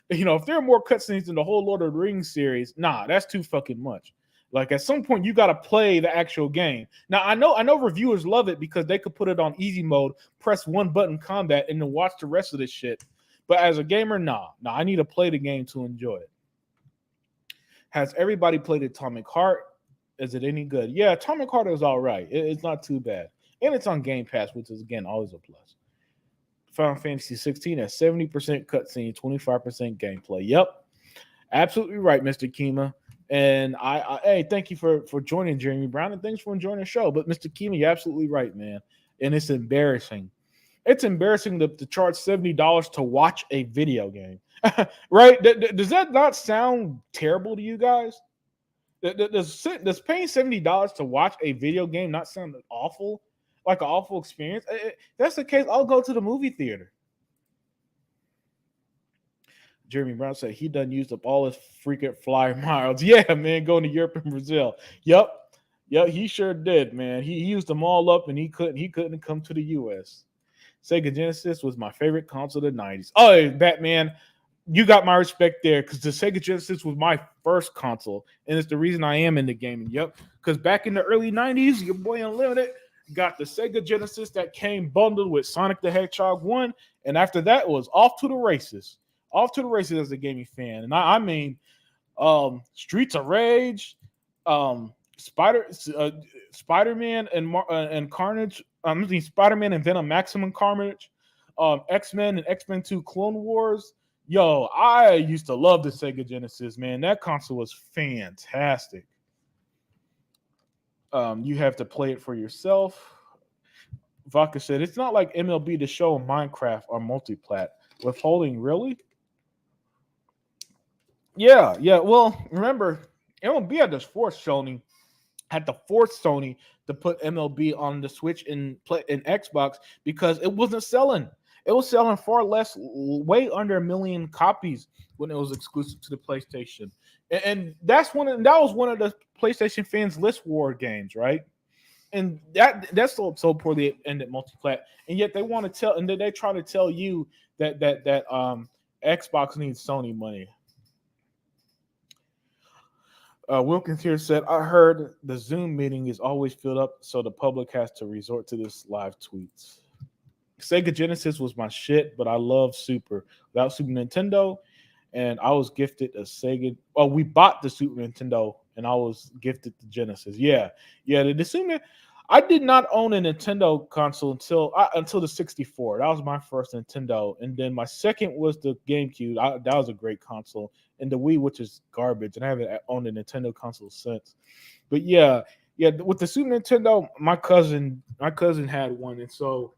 if there are more cutscenes in the whole Lord of the Rings series, nah, that's too fucking much. Like at some point, you got to play the actual game. Now I know reviewers love it because they could put it on easy mode, press one button combat, and then watch the rest of this shit. But as a gamer, nah, I need to play the game to enjoy it. Has everybody played Atomic Heart? Is it any good? Yeah, Atomic Heart is all right. It's not too bad, and it's on Game Pass, which is again always a plus. Final Fantasy 16 has 70% cutscene, 25% gameplay. Yep, absolutely right, Mr. Kima. And hey, thank you for joining, Jeremy Brown, and thanks for enjoying the show. But Mr. Kima, you're absolutely right, man. And it's embarrassing. It's embarrassing to charge $70 to watch a video game, right? Does that not sound terrible to you guys? Does paying $70 to watch a video game not sound awful, like an awful experience? If that's the case, I'll go to the movie theater. Jeremy Brown said he done used up all his freaking flyer miles. Yeah, man, going to Europe and Brazil. Yep, he sure did, man. He used them all up, and he couldn't come to the U.S. Sega Genesis was my favorite console of the 90s. Oh, Batman, you got my respect there, because the Sega Genesis was my first console, and it's the reason I am into gaming. Yep, because back in the early 90s, your boy Unlimited got the Sega Genesis that came bundled with Sonic the Hedgehog 1, and after that, it was off to the races. Off to the races as a gaming fan. And I mean, Streets of Rage, Spider Spider-Man and Carnage. I mean Spider-Man and Venom Maximum Carnage. X-Men and X-Men 2 Clone Wars. Yo, I used to love the Sega Genesis, man. That console was fantastic. You have to play it for yourself. Vodka said it's not like MLB The Show and Minecraft are multi-plat. Withholding, really? Yeah, yeah. Well, remember, MLB had to force Sony to put MLB on the Switch and play in Xbox because it wasn't selling. It was selling far less, way under 1 million copies when it was exclusive to the PlayStation, and that was one of the PlayStation fans' list war games, right? And that's so poorly it ended multi-plat, and yet they want to tell, and they try to tell you that Xbox needs Sony money. Wilkins here said, I heard the Zoom meeting is always filled up, so the public has to resort to this live tweets. Sega Genesis was my shit, but I love Super. Without Super Nintendo, and I was gifted a Sega. Well, we bought the Super Nintendo, and I was gifted the Genesis. Yeah. The Super. I did not own a Nintendo console until the 64. That was my first Nintendo, and then my second was the GameCube. That was a great console, and the Wii, which is garbage, and I haven't owned a Nintendo console since. But yeah, with the Super Nintendo, my cousin had one, and so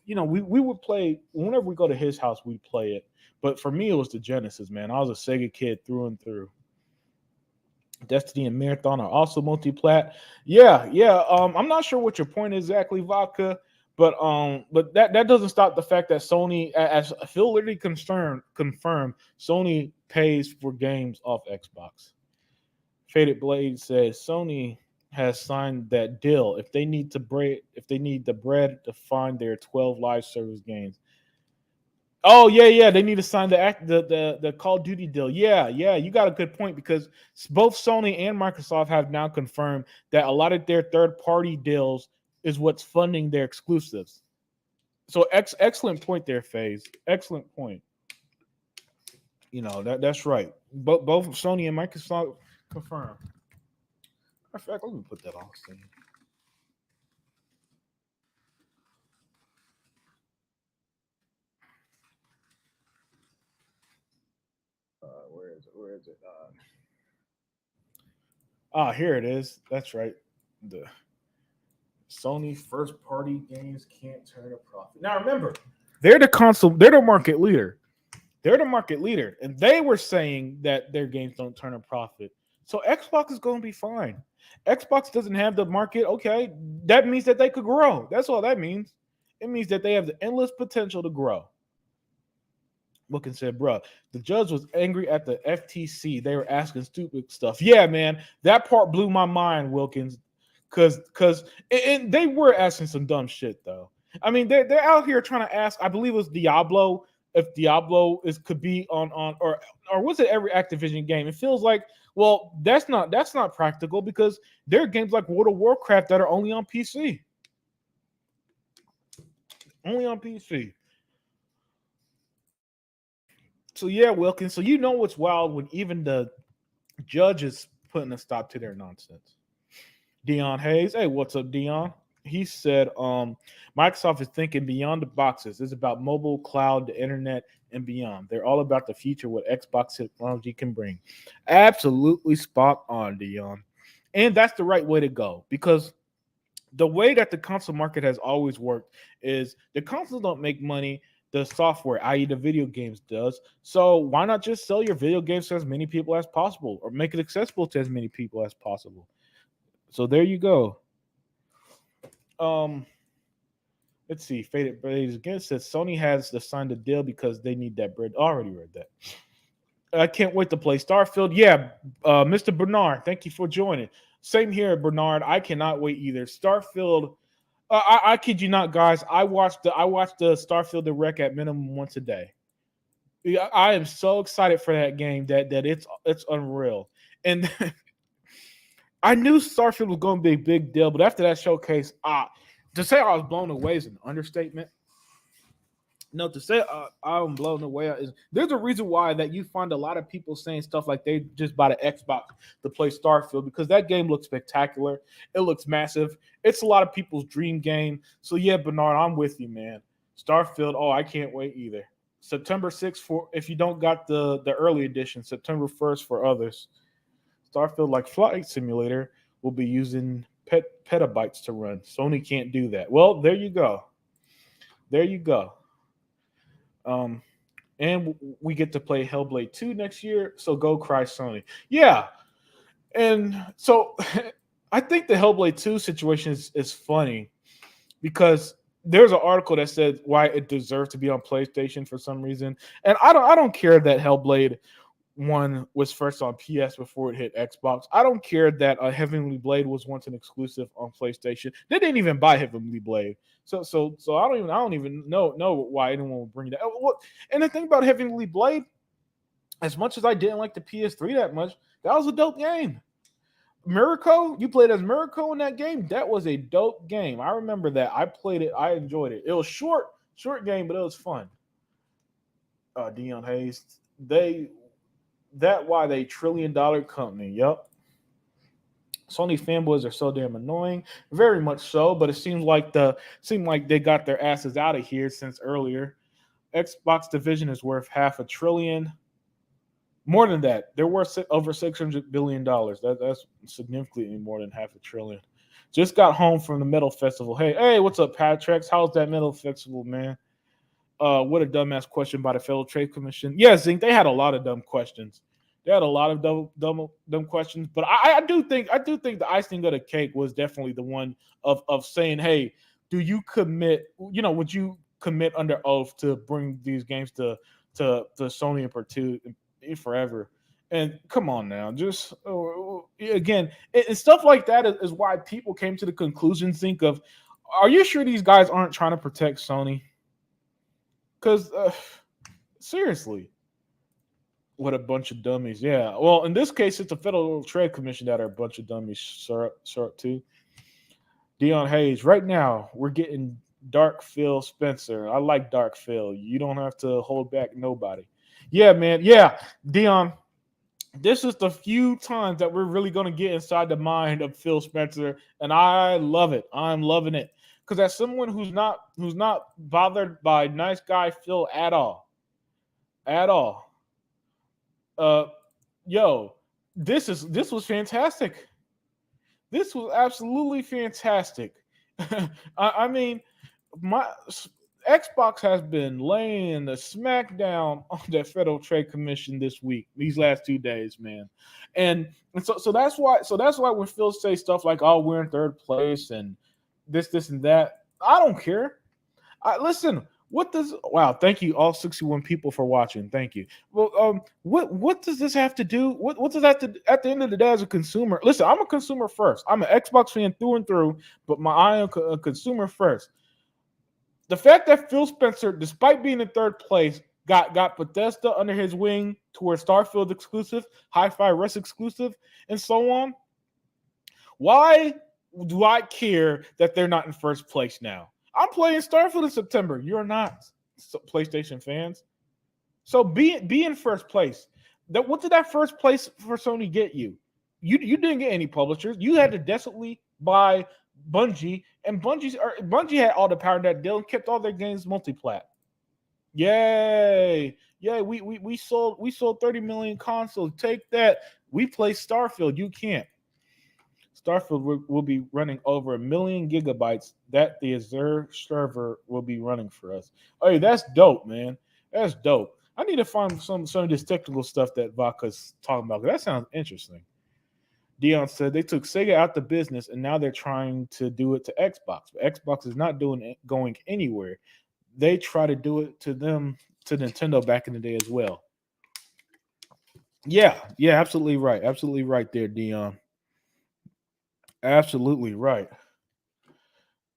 we would play whenever we go to his house. We'd play it, but for me, it was the Genesis. Man, I was a Sega kid through and through. Destiny and Marathon are also multi-plat. Yeah. I'm not sure what your point is exactly, Vodka, but that doesn't stop the fact that Sony, as Phil literally confirmed, Sony pays for games off Xbox. Faded Blade says Sony has signed that deal if they need the bread to find their 12 live service games. Oh yeah. They need to sign the Call of Duty deal. Yeah. You got a good point because both Sony and Microsoft have now confirmed that a lot of their third-party deals is what's funding their exclusives. So excellent point there, FaZe. Excellent point. That's right. Both Sony and Microsoft confirmed. In fact, let me put that on screen. Where is it? Here it is. That's right. The Sony first party games can't turn a profit. Now remember, they're the market leader. They're the market leader, and they were saying that their games don't turn a profit. So Xbox is going to be fine. Xbox doesn't have the market. Okay, that means that they could grow. That's all that means. It means that they have the endless potential to grow. Wilkins said, bro, the judge was angry at the FTC. They were asking stupid stuff. Yeah, man, that part blew my mind, Wilkins, because they were asking some dumb shit, though. I mean, they're out here trying to ask, I believe it was Diablo, if Diablo could be on or was it every Activision game? It feels like, well, that's not practical because there are games like World of Warcraft that are only on PC. Only on PC. So yeah, Wilkins. So what's wild when even the judge is putting a stop to their nonsense. Dion Hayes. Hey, what's up, Dion? He said, Microsoft is thinking beyond the boxes. It's about mobile, cloud, the internet, and beyond. They're all about the future, what Xbox technology can bring. Absolutely spot on, Dion. And that's the right way to go because the way that the console market has always worked is the consoles don't make money. The software, i.e. the video games, does. So why not just sell your video games to as many people as possible or make it accessible to as many people as possible? So there you go. Let's see. Faded Blades again says Sony has to sign the deal because they need that bread. Already read that. I can't wait to play Starfield. Yeah, Mr. Bernard, thank you for joining. Same here, Bernard. I cannot wait either. Starfield. I kid you not, guys. I watched the Starfield Direct at minimum once a day. I am so excited for that game that it's unreal. And I knew Starfield was going to be a big deal, but after that showcase, to say I was blown away is an understatement. No, to say I'm blown away is there's a reason why that you find a lot of people saying stuff like they just bought an Xbox to play Starfield because that game looks spectacular. It looks massive. It's a lot of people's dream game. So yeah, Bernard, I'm with you, man. Starfield. Oh, I can't wait either. September 6th for if you don't got the early edition. September 1st for others. Starfield, like Flight Simulator, will be using petabytes to run. Sony can't do that. Well, there you go. There you go. Um, and we get to play Hellblade 2 next year. So go cry Sony. Yeah. And so I think the Hellblade 2 situation is funny because there's an article that said why it deserves to be on PlayStation for some reason. And I don't care that Hellblade 1 was first on PS before it hit Xbox. I don't care that Heavenly Blade was once an exclusive on PlayStation. They didn't even buy Heavenly Blade. So I don't even know why anyone would bring that. And the thing about Heavenly Blade, as much as I didn't like the PS3 that much, that was a dope game. Mirko, you played as Mirko in that game. That was a dope game. I remember that. I played it. I enjoyed it. It was short game, but it was fun. Dion Hayes, why they $1 trillion company. Yep. Sony fanboys are so damn annoying, very much so. But it seemed like they got their asses out of here since earlier. Xbox division is worth $500 billion. More than that, they're worth over $600 billion. That's significantly more than $500 billion. Just got home from the metal festival. Hey, what's up, Patrex? How's that metal festival, man? What a dumbass question by the Federal Trade Commission. Yeah, Zink, they had a lot of dumb questions. They had a lot of dumb questions, but I do think the icing of the cake was definitely the one of saying, hey, do you commit? Would you commit under oath to bring these games to Sony and forever? And come on now, just again, and stuff like that is why people came to the conclusion. Think of, are you sure these guys aren't trying to protect Sony? Because seriously, what a bunch of dummies. Yeah. Well, in this case, it's the Federal Trade Commission that are a bunch of dummies, sir too. Dion Hayes, right now, we're getting Dark Phil Spencer. I like Dark Phil. You don't have to hold back nobody. Yeah, man. Yeah. Dion, this is the few times that we're really going to get inside the mind of Phil Spencer. And I love it. I'm loving it. Because as someone who's not bothered by nice guy Phil at all, uh, yo, this was fantastic. This was absolutely fantastic. I mean, my Xbox has been laying the smackdown on the Federal Trade Commission this week, these last 2 days, man. And so that's why when Phil says stuff like, "Oh, we're in third place," and this and that. I don't care. Listen. Wow? Thank you, all 61 people for watching. Thank you. Well, what does this have to do? What does that to, at the end of the day as a consumer? Listen, I'm a consumer first. I'm an Xbox fan through and through, but I am a consumer first. The fact that Phil Spencer, despite being in third place, got Bethesda under his wing towards Starfield exclusive, Hi-Fi Rush exclusive, and so on. Why do I care that they're not in first place now? I'm playing Starfield in September. You're not, PlayStation fans. So be in first place. What did that first place for Sony get you? You didn't get any publishers. You had to desperately buy Bungie, and Bungie had all the power in that deal and kept all their games multi-plat. Yay! We sold 30 million consoles. Take that. We play Starfield. You can't. Starfield will be running over 1 million gigabytes that the Azure server will be running for us. Hey, that's dope, man. That's dope. I need to find some of this technical stuff that Vaca's talking about. That sounds interesting. Dion said they took Sega out the business and now they're trying to do it to Xbox. But Xbox is not going anywhere. They try to do it to Nintendo back in the day as well. Yeah, absolutely right. Absolutely right there, Dion. Absolutely right.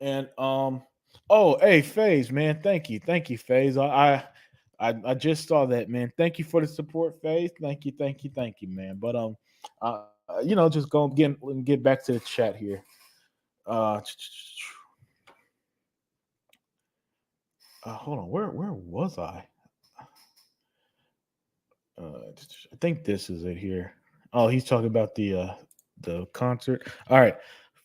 And hey, FaZe, man, thank you, FaZe. I just saw that, man. Thank you for the support, FaZe. Thank you, man. But just go get back to the chat here. Hold on, where was I? I think this is it here. Oh, he's talking about the concert. All right.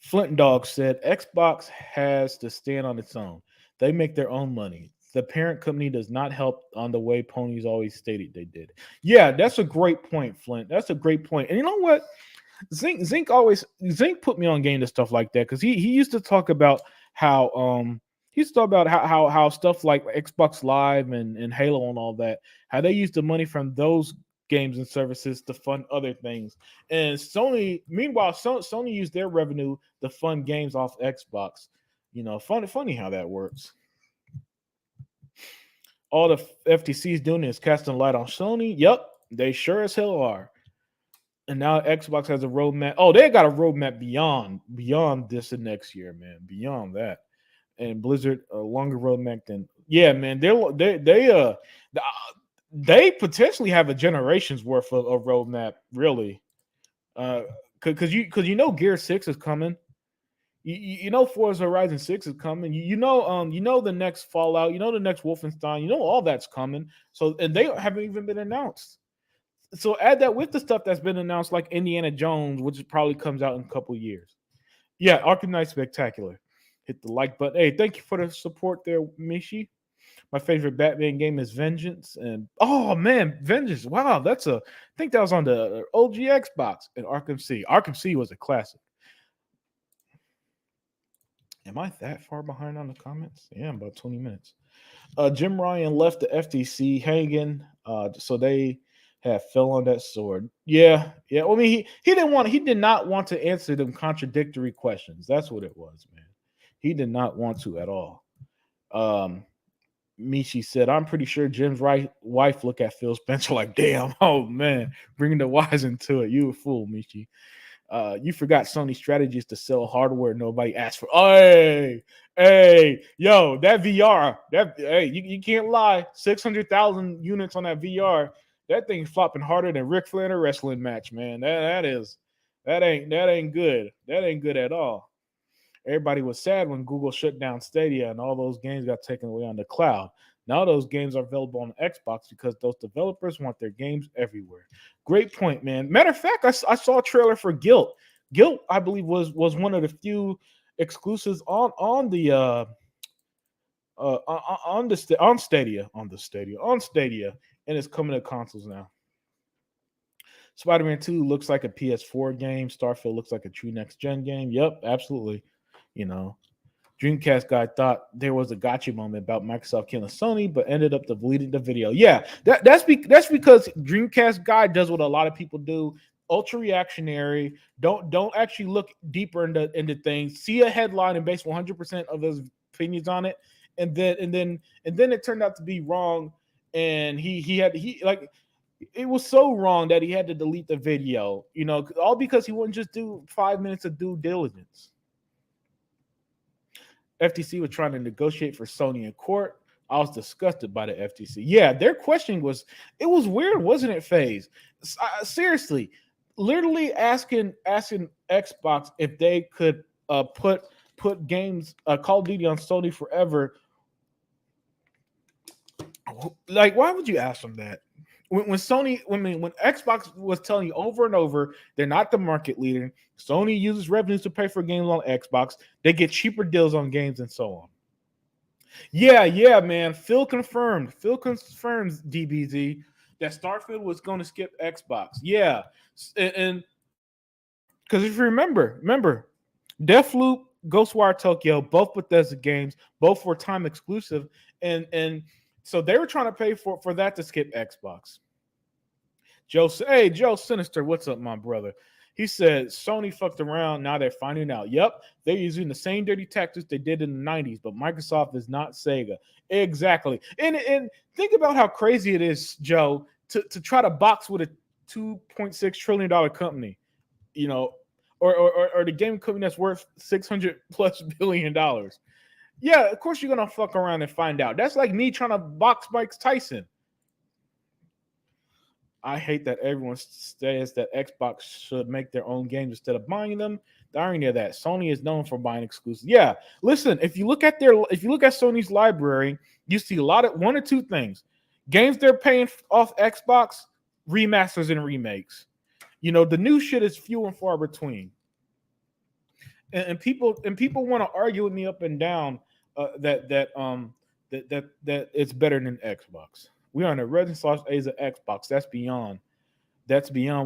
Flint Dog said Xbox has to stand on its own. They make their own money. The parent company does not help on the way ponies always stated they did. Yeah, that's a great point, Flint. That's a great point. And you know what? Zink put me on game to stuff like that because he used to talk about how he used to talk about how stuff like Xbox Live and Halo and all that, how they use the money from those games and services to fund other things. And Sony, meanwhile, Sony used their revenue to fund games off Xbox. Funny how that works. All the FTC is doing is casting light on Sony. Yep, they sure as hell are. And now Xbox has a roadmap. Oh, they got a roadmap beyond this and next year, man. Beyond that, and Blizzard a longer roadmap than man. They potentially have a generation's worth of roadmap, really. Because you know Gear 6 is coming. You know Forza Horizon 6 is coming. You know the next Fallout. You know the next Wolfenstein. You know all that's coming. So and they haven't even been announced. So add that with the stuff that's been announced, like Indiana Jones, which probably comes out in a couple years. Yeah, Arkham Knight Spectacular. Hit the like button. Hey, thank you for the support there, Mishi. My favorite Batman game is Vengeance, and oh man, Vengeance! Wow, I think that was on the OG Xbox. And Arkham C. Arkham C was a classic. Am I that far behind on the comments? Yeah, I'm about 20 minutes. Jim Ryan left the FTC hanging, so they have fell on that sword. Yeah. Well, I mean, he did not want to answer them contradictory questions. That's what it was, man. He did not want to at all. Michi said, "I'm pretty sure Jim's wife look at Phil Spencer like, damn, oh man, bringing the wise into it. You a fool, Michi." You forgot Sony's strategy is to sell hardware nobody asked for. Hey, yo, that VR, you can't lie. 600,000 units on that VR. That thing's flopping harder than Ric Flair in a wrestling match, man. That ain't good. That ain't good at all. Everybody was sad when Google shut down Stadia and all those games got taken away on the cloud. Now those games are available on Xbox because those developers want their games everywhere. Great point, man. Matter of fact, I saw a trailer for Guilt. Guilt, I believe, was one of the few exclusives on Stadia, and it's coming to consoles now. Spider-Man 2 looks like a PS4 game. Starfield looks like a true next-gen game. Yep, absolutely. Dreamcast guy thought there was a gotcha moment about Microsoft killing Sony, but ended up deleting the video. Yeah, that's because Dreamcast guy does what a lot of people do. Ultra reactionary. Don't actually look deeper into things. See a headline and base 100% of his opinions on it, and then it turned out to be wrong. And it was so wrong that he had to delete the video. All because he wouldn't just do 5 minutes of due diligence. FTC was trying to negotiate for Sony in court. I was disgusted by the FTC. Yeah, their question was weird, wasn't it, FaZe? Seriously, literally asking Xbox if they could put games Call of Duty on Sony forever. Like, why would you ask them that? When Xbox was telling you over and over they're not the market leader, Sony uses revenues to pay for games on Xbox. They get cheaper deals on games and so on. Yeah, man. Phil confirms DBZ that Starfield was going to skip Xbox. Yeah, and because if you remember, Deathloop, Ghostwire Tokyo, both Bethesda games, both were time exclusive, and so they were trying to pay for that to skip Xbox. Joe Sinister, what's up, my brother? He said Sony fucked around. Now they're finding out. Yep, they're using the same dirty tactics they did in the 90s, but Microsoft is not Sega. Exactly. And think about how crazy it is, Joe, to try to box with a $2.6 trillion company, or the game company that's worth $600+ billion. Yeah, of course you're gonna fuck around and find out. That's like me trying to box Mike Tyson. I hate that everyone says that Xbox should make their own games instead of buying them. The irony of that, Sony is known for buying exclusives. Yeah, listen, if you look at Sony's library, you see a lot of one or two things: games they're paying off Xbox, remasters and remakes. You know, the new shit is few and far between. And people want to argue with me up and down that it's better than Xbox. We are in a Renaissance age of Xbox. That's beyond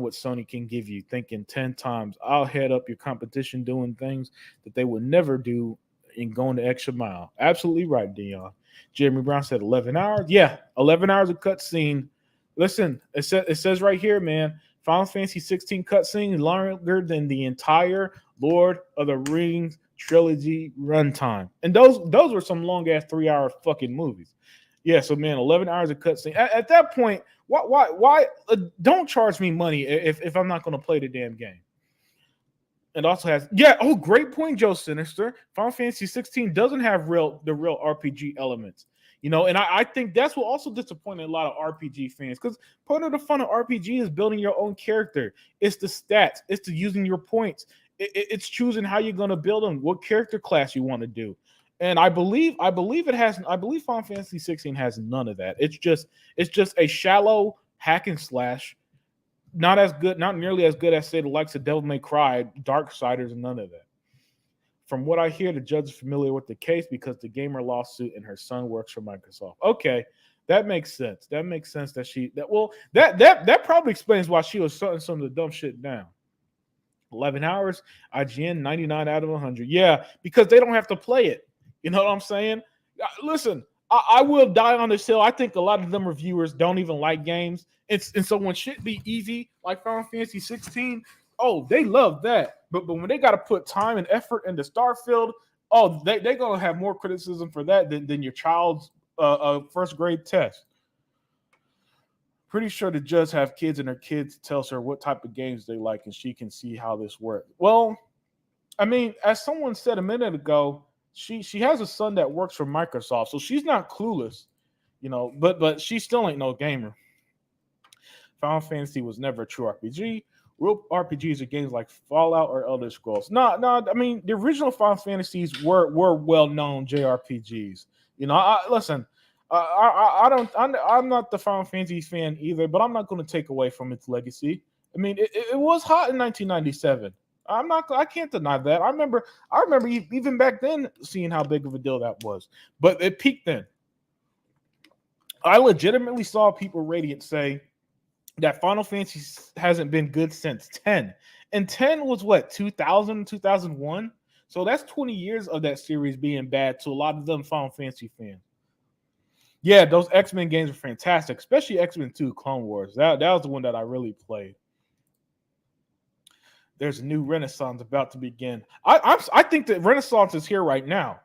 what Sony can give you. Thinking 10 times, I'll head up your competition doing things that they would never do and going the extra mile. Absolutely right, Dion. Jeremy Brown said 11 hours. Yeah, 11 hours of cutscene. Listen, it says right here, man, Final Fantasy 16 cutscene longer than the entire Lord of the Rings trilogy runtime. And those were some long ass 3 hour fucking movies. Yeah, so man, 11 hours of cutscene. At that point, why don't charge me money if I'm not going to play the damn game. It also has great point, Joe Sinister. Final Fantasy 16 doesn't have the real RPG elements. You know, and I think that's what also disappointed a lot of RPG fans, because part of the fun of RPG is building your own character. It's the stats. It's the using your points. It's choosing how you're going to build them, what character class you want to do. And I believe Final Fantasy 16 has none of that. It's just a shallow hack and slash, not nearly as good as say the likes of Devil May Cry, Darksiders, and none of that. From what I hear, the judge is familiar with the case because the gamer lawsuit and her son works for Microsoft. Okay, that makes sense. That makes sense that probably explains why she was shutting some of the dumb shit down. 11 hours, IGN 99 out of 100. Yeah, because they don't have to play it. You know what I'm saying? Listen, I will die on this hill. I think a lot of them reviewers don't even like games. And so when shit be easy, like Final Fantasy 16, oh, they love that. But when they got to put time and effort into Starfield, oh, they're going to have more criticism for that than your child's first grade test. Pretty sure the judge have kids, and her kids tells her what type of games they like, and she can see how this works. Well, I mean, as someone said a minute ago, she has a son that works for Microsoft, so she's not clueless, you know. But she still ain't no gamer. Final Fantasy was never a true RPG. Real RPGs are games like Fallout or Elder Scrolls. No. I mean, the original Final Fantasies were well-known JRPGs. You know, listen. I'm not the Final Fantasy fan either, but I'm not going to take away from its legacy. I mean, it was hot in 1997. I can't deny that. I remember even back then seeing how big of a deal that was. But it peaked then. I legitimately saw people radiant say that Final Fantasy hasn't been good since 10. And 10 was what, 2000, 2001? So that's 20 years of that series being bad to a lot of them Final Fantasy fans. Yeah, those X-Men games are fantastic, especially X-Men 2 Clone Wars. That was the one that I really played. There's a new renaissance about to begin. I think that Renaissance is here right now.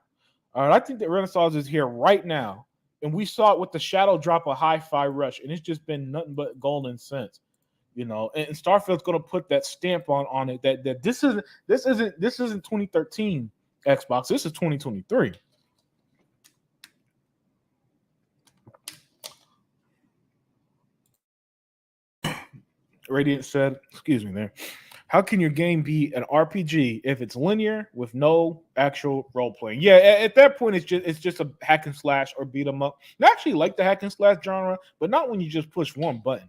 All right, I think that Renaissance is here right now. And we saw it with the shadow drop of Hi-Fi Rush, and it's just been nothing but golden since. You know, and Starfield's going to put that stamp on it that this isn't 2013 Xbox. This is 2023. Radiant said, excuse me there. How can your game be an RPG if it's linear with no actual role playing? Yeah, at that point, it's just a hack and slash or beat 'em up. I actually like the hack and slash genre, but not when you just push one button.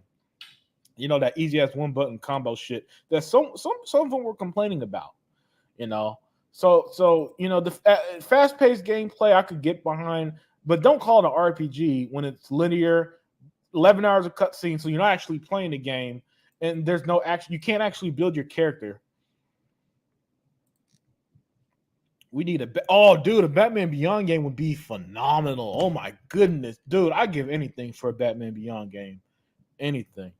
You know, that easy ass one button combo shit that some of them were complaining about. You know, so you know, the fast paced gameplay I could get behind, but don't call it an RPG when it's linear, 11 hours of cutscene, so you're not actually playing the game. And there's no action. You can't actually build your character. We need a Batman Beyond game would be phenomenal. Oh my goodness, dude! I give anything for a Batman Beyond game. Anything.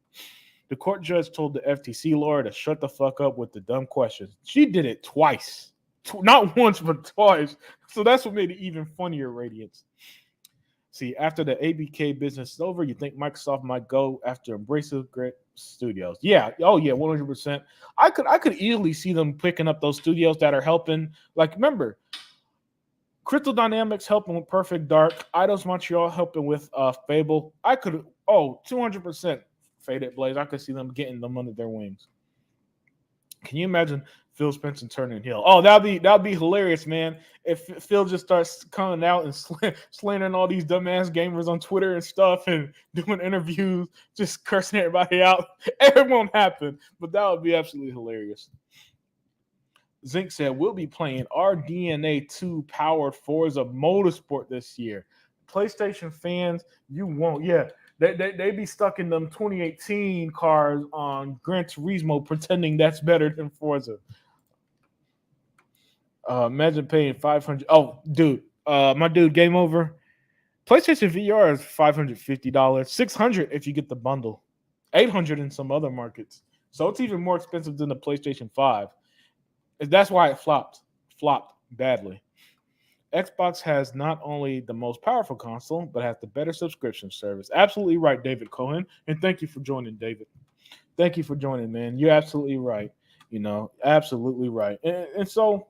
The court judge told the FTC lawyer to shut the fuck up with the dumb questions. She did it twice, not once but twice. So that's what made it even funnier. Radiance. See, after the ABK business is over, you think Microsoft might go after Embracer Grit Studios? Yeah, 100%. I could easily see them picking up those studios that are helping. Like, remember, Crystal Dynamics helping with Perfect Dark, Eidos Montreal helping with Fable. 200%. Faded Blades. I could see them getting them under their wings. Can you imagine Phil Spencer turning heel? Oh, that'd be hilarious, man. If Phil just starts coming out and slandering all these dumbass gamers on Twitter and stuff, and doing interviews, just cursing everybody out, it won't happen. But that would be absolutely hilarious. Zink said we'll be playing RDNA 2 powered Forza Motorsport this year. PlayStation fans, you won't. Yeah, they be stuck in them 2018 cars on Gran Turismo, pretending that's better than Forza. Imagine paying $500. Oh, dude, my dude, game over. PlayStation VR is $550, $600 if you get the bundle, $800 in some other markets. So it's even more expensive than the PlayStation 5. That's why it flopped badly. Xbox has not only the most powerful console, but has the better subscription service. Absolutely right, David Cohen. And thank you for joining, David. Thank you for joining, man. You're absolutely right. Absolutely right. And so,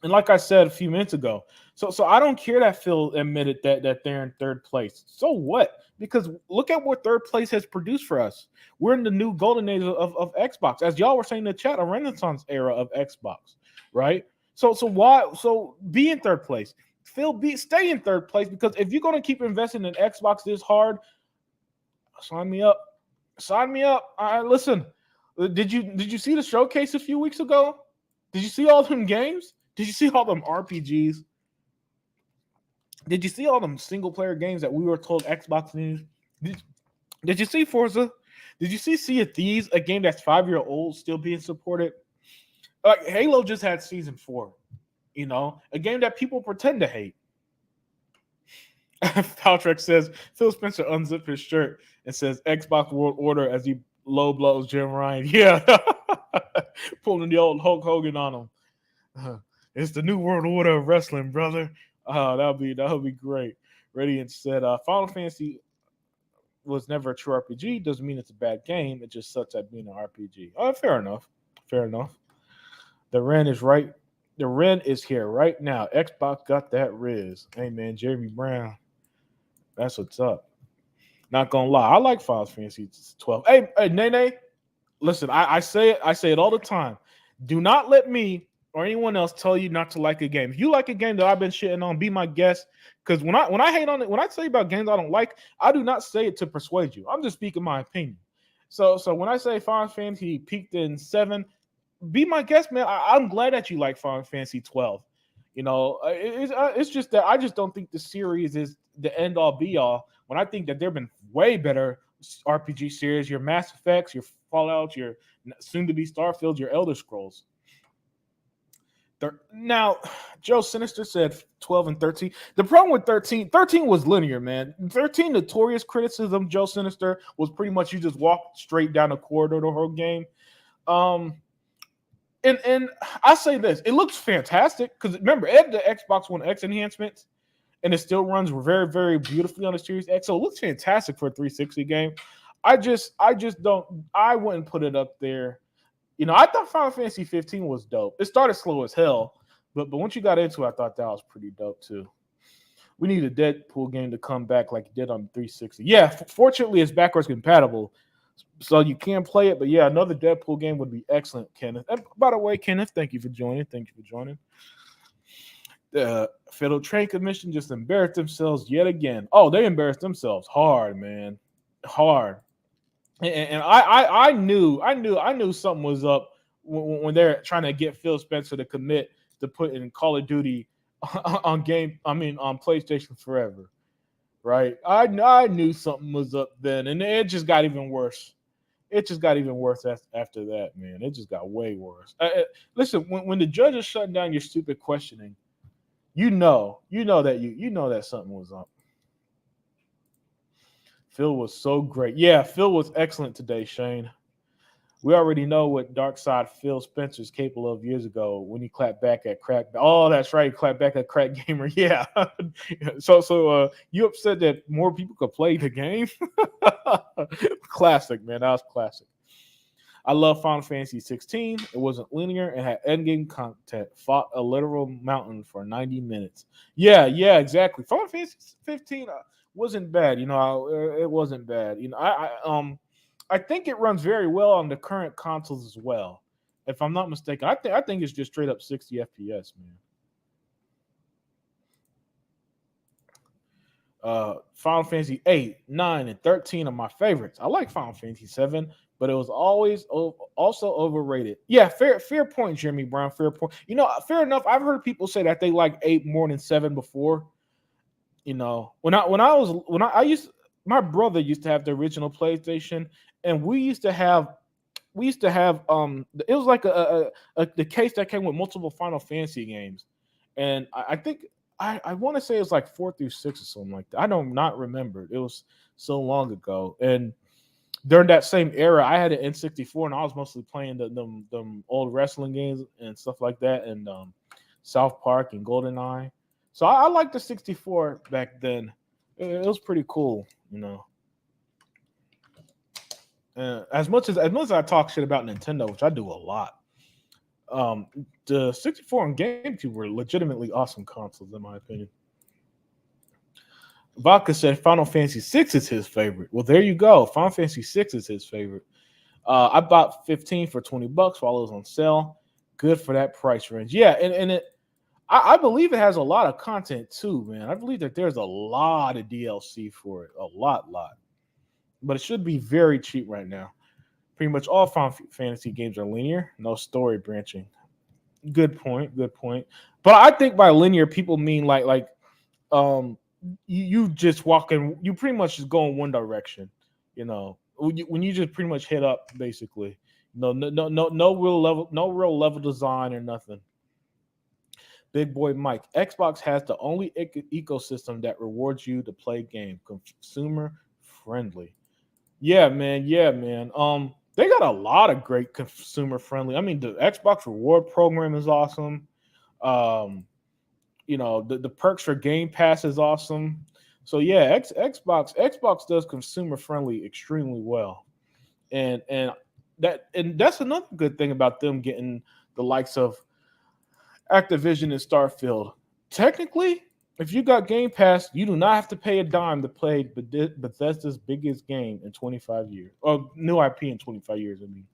and like I said a few minutes ago, so I don't care that Phil admitted that they're in third place. So what? Because look at what third place has produced for us. We're in the new golden age of Xbox. As y'all were saying in the chat, a renaissance era of Xbox, right? So be in third place. Phil, stay in third place, because if you're going to keep investing in Xbox this hard, sign me up. Sign me up. Listen, did you see the showcase a few weeks ago? Did you see all them games? Did you see all them RPGs? Did you see all them single player games that we were told Xbox needed? Did you see Forza? Did you see Sea of Thieves, a game that's 5-year-old still being supported? Like Halo just had season 4, a game that people pretend to hate. Valtrek says Phil Spencer unzipped his shirt and says Xbox World Order as he low blows Jim Ryan. Yeah, pulling the old Hulk Hogan on him. It's the new world order of wrestling, brother. That'll be great. Radiant said Final Fantasy was never a true RPG. Doesn't mean it's a bad game. It just sucks at being an RPG. Fair enough. The Ren is right. The Ren is here right now. Xbox got that Riz. Hey man, Jeremy Brown. That's what's up. Not gonna lie, I like Final Fantasy 12. Hey, Nene, listen, I say it all the time. Do not let me or anyone else tell you not to like a game. If you like a game that I've been shitting on, be my guest. Because when I hate on it, when I say about games I don't like, I do not say it to persuade you. I'm just speaking my opinion. So when I say Final Fantasy peaked in 7, be my guest, man. I'm glad that you like Final Fantasy 12. It's just that I just don't think the series is the end all be all. When I think that there have been way better RPG series, your Mass Effects, your Fallout, your soon to be Starfield, your Elder Scrolls. Now, Joe Sinister said 12 and 13. The problem with 13 was linear, man. 13 notorious criticism, Joe Sinister, was pretty much you just walk straight down the corridor the whole game. And I say this, it looks fantastic because remember, it had the Xbox One X enhancements, and it still runs very, very beautifully on the Series X. So it looks fantastic for a 360 game. I wouldn't put it up there. I thought Final Fantasy 15 was dope. It started slow as hell, but once you got into it, I thought that was pretty dope too. We need a Deadpool game to come back like it did on 360. Yeah, fortunately, it's backwards compatible, so you can play it. But yeah, another Deadpool game would be excellent, Kenneth. And by the way, Kenneth, thank you for joining. The Federal Trade Commission just embarrassed themselves yet again. Oh, they embarrassed themselves hard, man, hard. And I knew something was up when they're trying to get Phil Spencer to commit to put in Call of Duty on PlayStation Forever, right? I knew something was up then, and it just got even worse. It just got even worse after that, man. It just got way worse. Listen, when the judge is shutting down your stupid questioning, you know that something was up. Phil was so great. Yeah, Phil was excellent today, Shane. We already know what Dark Side Phil Spencer's capable of years ago when he clapped back at Crack. Oh, that's right, clapped back at Crack Gamer. Yeah. So you upset that more people could play the game? Classic, man. That was classic. I love Final Fantasy 16. It wasn't linear and had endgame content. Fought a literal mountain for 90 minutes. Yeah, exactly. Final Fantasy 15 wasn't bad. It wasn't bad. I think it runs very well on the current consoles as well. If I'm not mistaken, I think it's just straight up 60 FPS, man. Final Fantasy 8, 9, and 13 are my favorites. I like Final Fantasy 7, but it was always also overrated. Yeah, fair point, Jeremy Brown. Fair point. Fair enough. I've heard people say that they like 8 more than 7 before. When I used my brother used to have the original PlayStation, and we used to have it was like the case that came with multiple Final Fantasy games, and I think I want to say it was like 4 through 6 or something like that. I don't not remember. It was so long ago, and during that same era, I had an N64, and I was mostly playing them old wrestling games and stuff like that, and South Park and GoldenEye. So I liked the 64 back then. It was pretty cool. As much as I talk shit about Nintendo, which I do a lot, the 64 and GameCube were legitimately awesome consoles, in my opinion. Vodka said Final Fantasy 6 is his favorite. Well, there you go. Final Fantasy 6 is his favorite. I bought 15 for $20 while it was on sale. Good for that price range. Yeah, and I believe it has a lot of content too, man. I believe that there's a lot of DLC for it. A lot. But it should be very cheap right now. Pretty much all Final Fantasy games are linear, no story branching. Good point. But I think by linear, people mean like you just walking. You pretty much just go in one direction. When you just pretty much hit up, basically. No real level design or nothing. Big boy Mike, Xbox has the only ecosystem that rewards you to play game, consumer friendly. Yeah, man. They got a lot of great consumer friendly. I mean, the Xbox reward program is awesome. The perks for Game Pass is awesome. So yeah, Xbox does consumer friendly extremely well, and that's another good thing about them getting the likes of Activision and Starfield. Technically, if you got Game Pass, you do not have to pay a dime to play Bethesda's biggest game in 25 years. Or new IP in 25 years, I mean.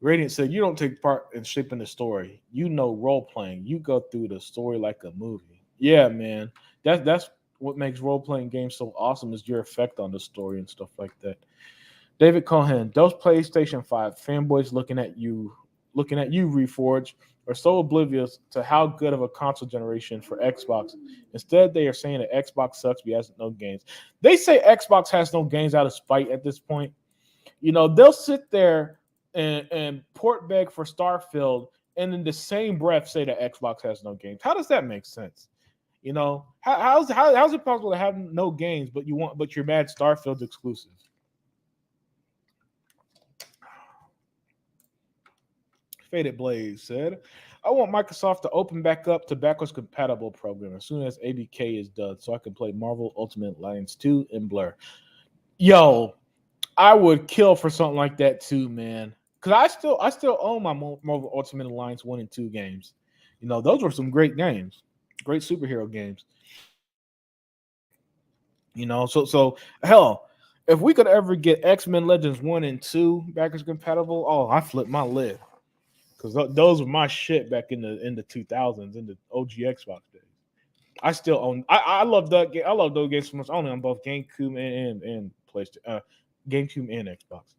Radiant said, you don't take part in shaping the story. Role playing. You go through the story like a movie. Yeah, man. That's what makes role playing games so awesome is your effect on the story and stuff like that. David Cohen, those PlayStation 5 fanboys looking at you, Reforge, are so oblivious to how good of a console generation for Xbox. Instead, they are saying that Xbox sucks because it has no games. They say Xbox has no games out of spite at this point. They'll sit there and port beg for Starfield and in the same breath say that Xbox has no games. How does that make sense? How's it possible to have no games but you're mad Starfield's exclusive? Faded Blaze said, I want Microsoft to open back up to backwards compatible program as soon as ABK is done so I can play Marvel Ultimate Alliance 2 and Blur. Yo, I would kill for something like that too, man. Because I still own my Marvel Ultimate Alliance 1 and 2 games. Those were some great games. Great superhero games. So hell, if we could ever get X-Men Legends 1 and 2 backwards compatible, I flip my lid. Because those were my shit back in the 2000s, in the OG Xbox days. I still own. I love that game. I love those games so much. I own on both GameCube and PlayStation, GameCube and Xbox.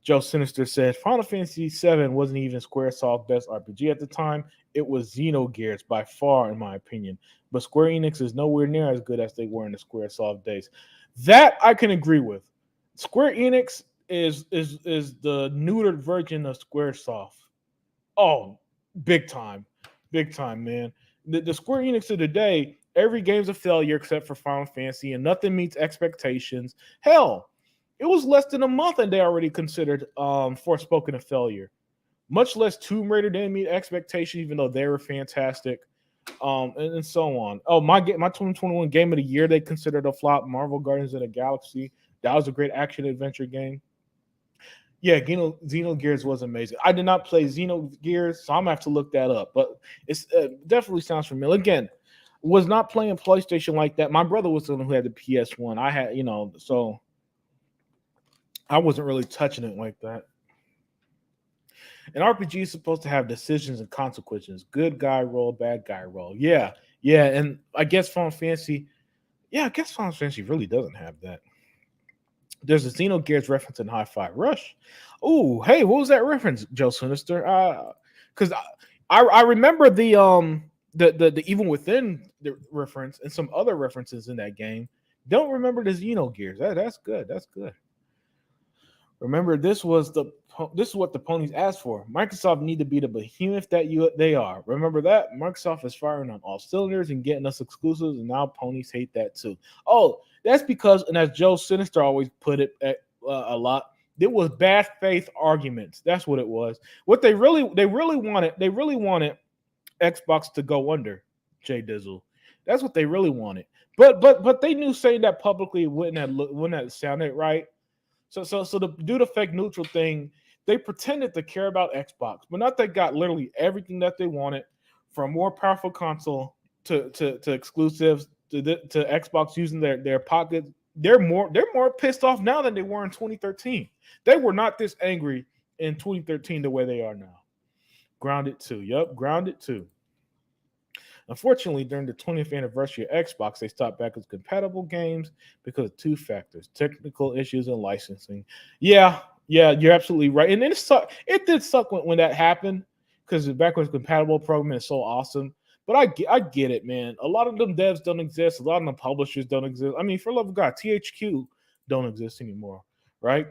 Joe Sinister said Final Fantasy VII wasn't even SquareSoft's best RPG at the time. It was Xenogears by far, in my opinion. But Square Enix is nowhere near as good as they were in the SquareSoft days. That I can agree with. Square Enix is the neutered version of SquareSoft. Oh, big time, man. The Square Enix of today, every game's a failure except for Final Fantasy, and nothing meets expectations. Hell, it was less than a month and they already considered Forspoken a failure. Much less Tomb Raider didn't meet expectations, even though they were fantastic, and so on. Oh, my 2021 game of the year they considered a flop. Marvel Guardians of the Galaxy. That was a great action adventure game. Yeah, Xenogears was amazing. I did not play Xenogears, so I'm gonna have to look that up. But it's definitely sounds familiar. Again, was not playing PlayStation like that. My brother was the one who had the PS1. I had, so I wasn't really touching it like that. An RPG is supposed to have decisions and consequences. Good guy roll, bad guy roll. Yeah, yeah, and I guess Final Fantasy. Yeah, I guess Final Fantasy really doesn't have that. There's a Xenogears reference in Hi-Fi Rush. Oh, hey, what was that reference, Joe Sinister? Because I remember the Evil Within the reference and some other references in that game. Don't remember the Xenogears. That's good. That's good. Remember, this is what the ponies asked for. Microsoft need to be the behemoth that they are. Remember that Microsoft is firing on all cylinders and getting us exclusives, and now ponies hate that too. Oh, that's because, and as Joe Sinister always put it a lot, it was bad faith arguments. That's what it was. What they really wanted Xbox to go under. Jay Dizzle. That's what they really wanted. But they knew saying that publicly wouldn't have sounded right. So to do the fake neutral thing, they pretended to care about Xbox, but not they got literally everything that they wanted, from more powerful console to exclusives to Xbox using their pocket. They're more pissed off now than they were in 2013. They were not this angry in 2013 the way they are now. Grounded 2. Yep, Grounded 2. Unfortunately, during the 20th anniversary of Xbox, they stopped backwards compatible games because of two factors: technical issues and licensing. Yeah, yeah, you're absolutely right. And it did suck when that happened because the backwards compatible program is so awesome. But I get it, man. A lot of them devs don't exist. A lot of them publishers don't exist. I mean, for the love of God, THQ don't exist anymore, right?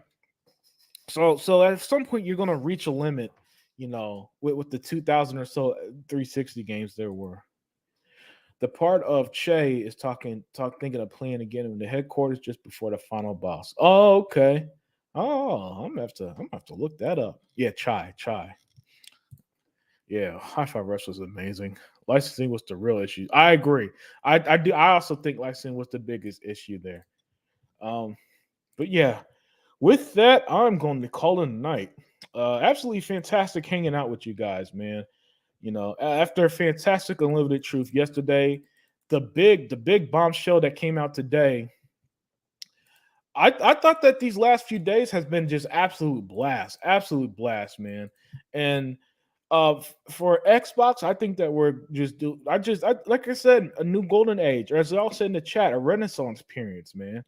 So at some point you're gonna reach a limit, with the 2000 or so 360 games there were. The part of Che is thinking of playing again in the headquarters just before the final boss. Oh, okay. Oh, I'm gonna have to look that up. Yeah, Chai. Yeah, Hi-Fi Rush was amazing. Licensing was the real issue. I agree. I do. I also think licensing was the biggest issue there. Um, but yeah, with that, I'm going to call it a night. Absolutely fantastic hanging out with you guys, man. After a fantastic Unlimited Truth yesterday, the big bombshell that came out today. I thought that these last few days has been just absolute blast, man. And for Xbox, I think that we're just do. Like I said, a new golden age, or as I all said in the chat, a renaissance period, man,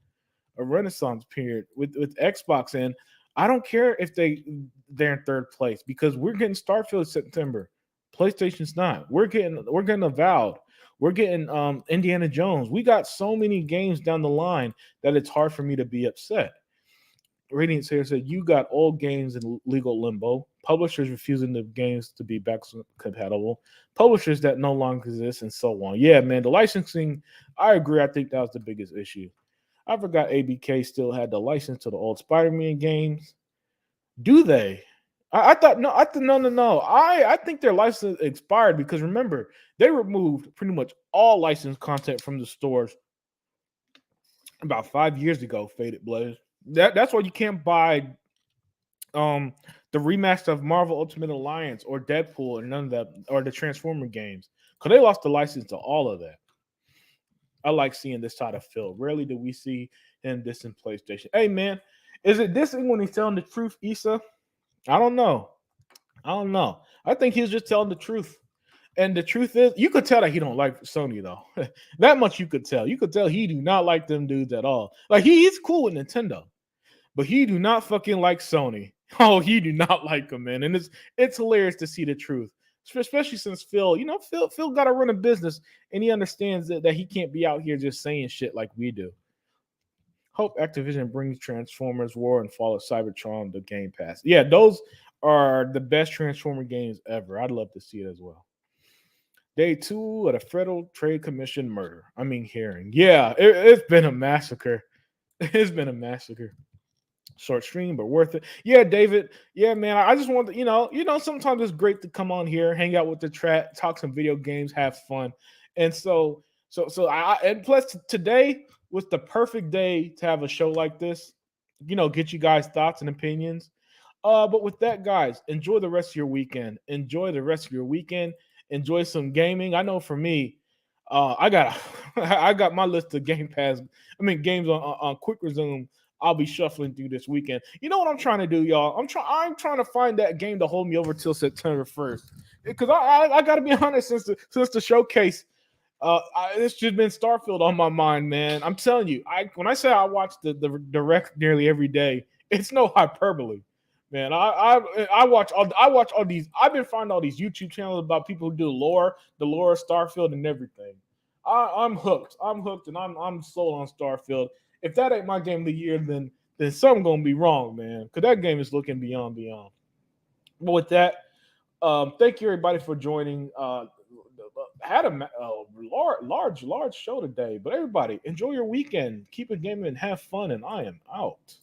a renaissance period with Xbox. And I don't care if they're in third place because we're getting Starfield September. PlayStation's not. We're getting Avowed. We're getting Indiana Jones. We got so many games down the line that it's hard for me to be upset. Radiance here said you got old games in legal limbo. Publishers refusing the games to be back compatible. Publishers that no longer exist, and so on. Yeah, man, the licensing. I agree. I think that was the biggest issue. I forgot ABK still had the license to the old Spider-Man games. Do they? I thought no. I thought no. I think their license expired because remember they removed pretty much all licensed content from the stores about 5 years ago. Faded Blaze. That's why you can't buy um the remaster of Marvel Ultimate Alliance or Deadpool or none of that or the Transformer games because they lost the license to all of that. I like seeing this side of Phil. Rarely do we see him dissing PlayStation. Hey man, is it dissing when he's telling the truth, Issa? I don't know. I think he's just telling the truth. And the truth is, you could tell that he don't like Sony though. That much you could tell. You could tell he do not like them dudes at all. Like he's cool with Nintendo, but he do not fucking like Sony. Oh, he do not like them, man. And it's hilarious to see the truth, especially since Phil. Phil got to run a business, and he understands that he can't be out here just saying shit like we do. Hope Activision brings Transformers War and Fall of Cybertron to Game Pass. Yeah, those are the best Transformer games ever. I'd love to see it as well. Day 2 of the Federal Trade Commission murder. Hearing. Yeah, it's been a massacre. It's been a massacre. Short stream, but worth it. Yeah, David. Yeah, man. I just want to, sometimes it's great to come on here, hang out with the chat, talk some video games, have fun. And and plus today was the perfect day to have a show like this. Get you guys thoughts and opinions. But with that, guys, enjoy the rest of your weekend. Enjoy some gaming. I know for me, I got I got my list of Game Pass. Games on Quick Resume I'll be shuffling through this weekend. You know what I'm trying to do, y'all? I'm trying to find that game to hold me over till September 1st. Because I got to be honest, since the showcase, it's just been Starfield on my mind, man. I'm telling you, when I say I watch the direct nearly every day, it's no hyperbole, man. I watch all these. I've been finding all these YouTube channels about people who do the lore of Starfield and everything. I'm hooked. I'm hooked, and I'm sold on Starfield. If that ain't my game of the year, then something gonna be wrong, man. Because that game is looking beyond. But with that, thank you everybody for joining. Had a large show today, but everybody enjoy your weekend. Keep it gaming and have fun. And I am out.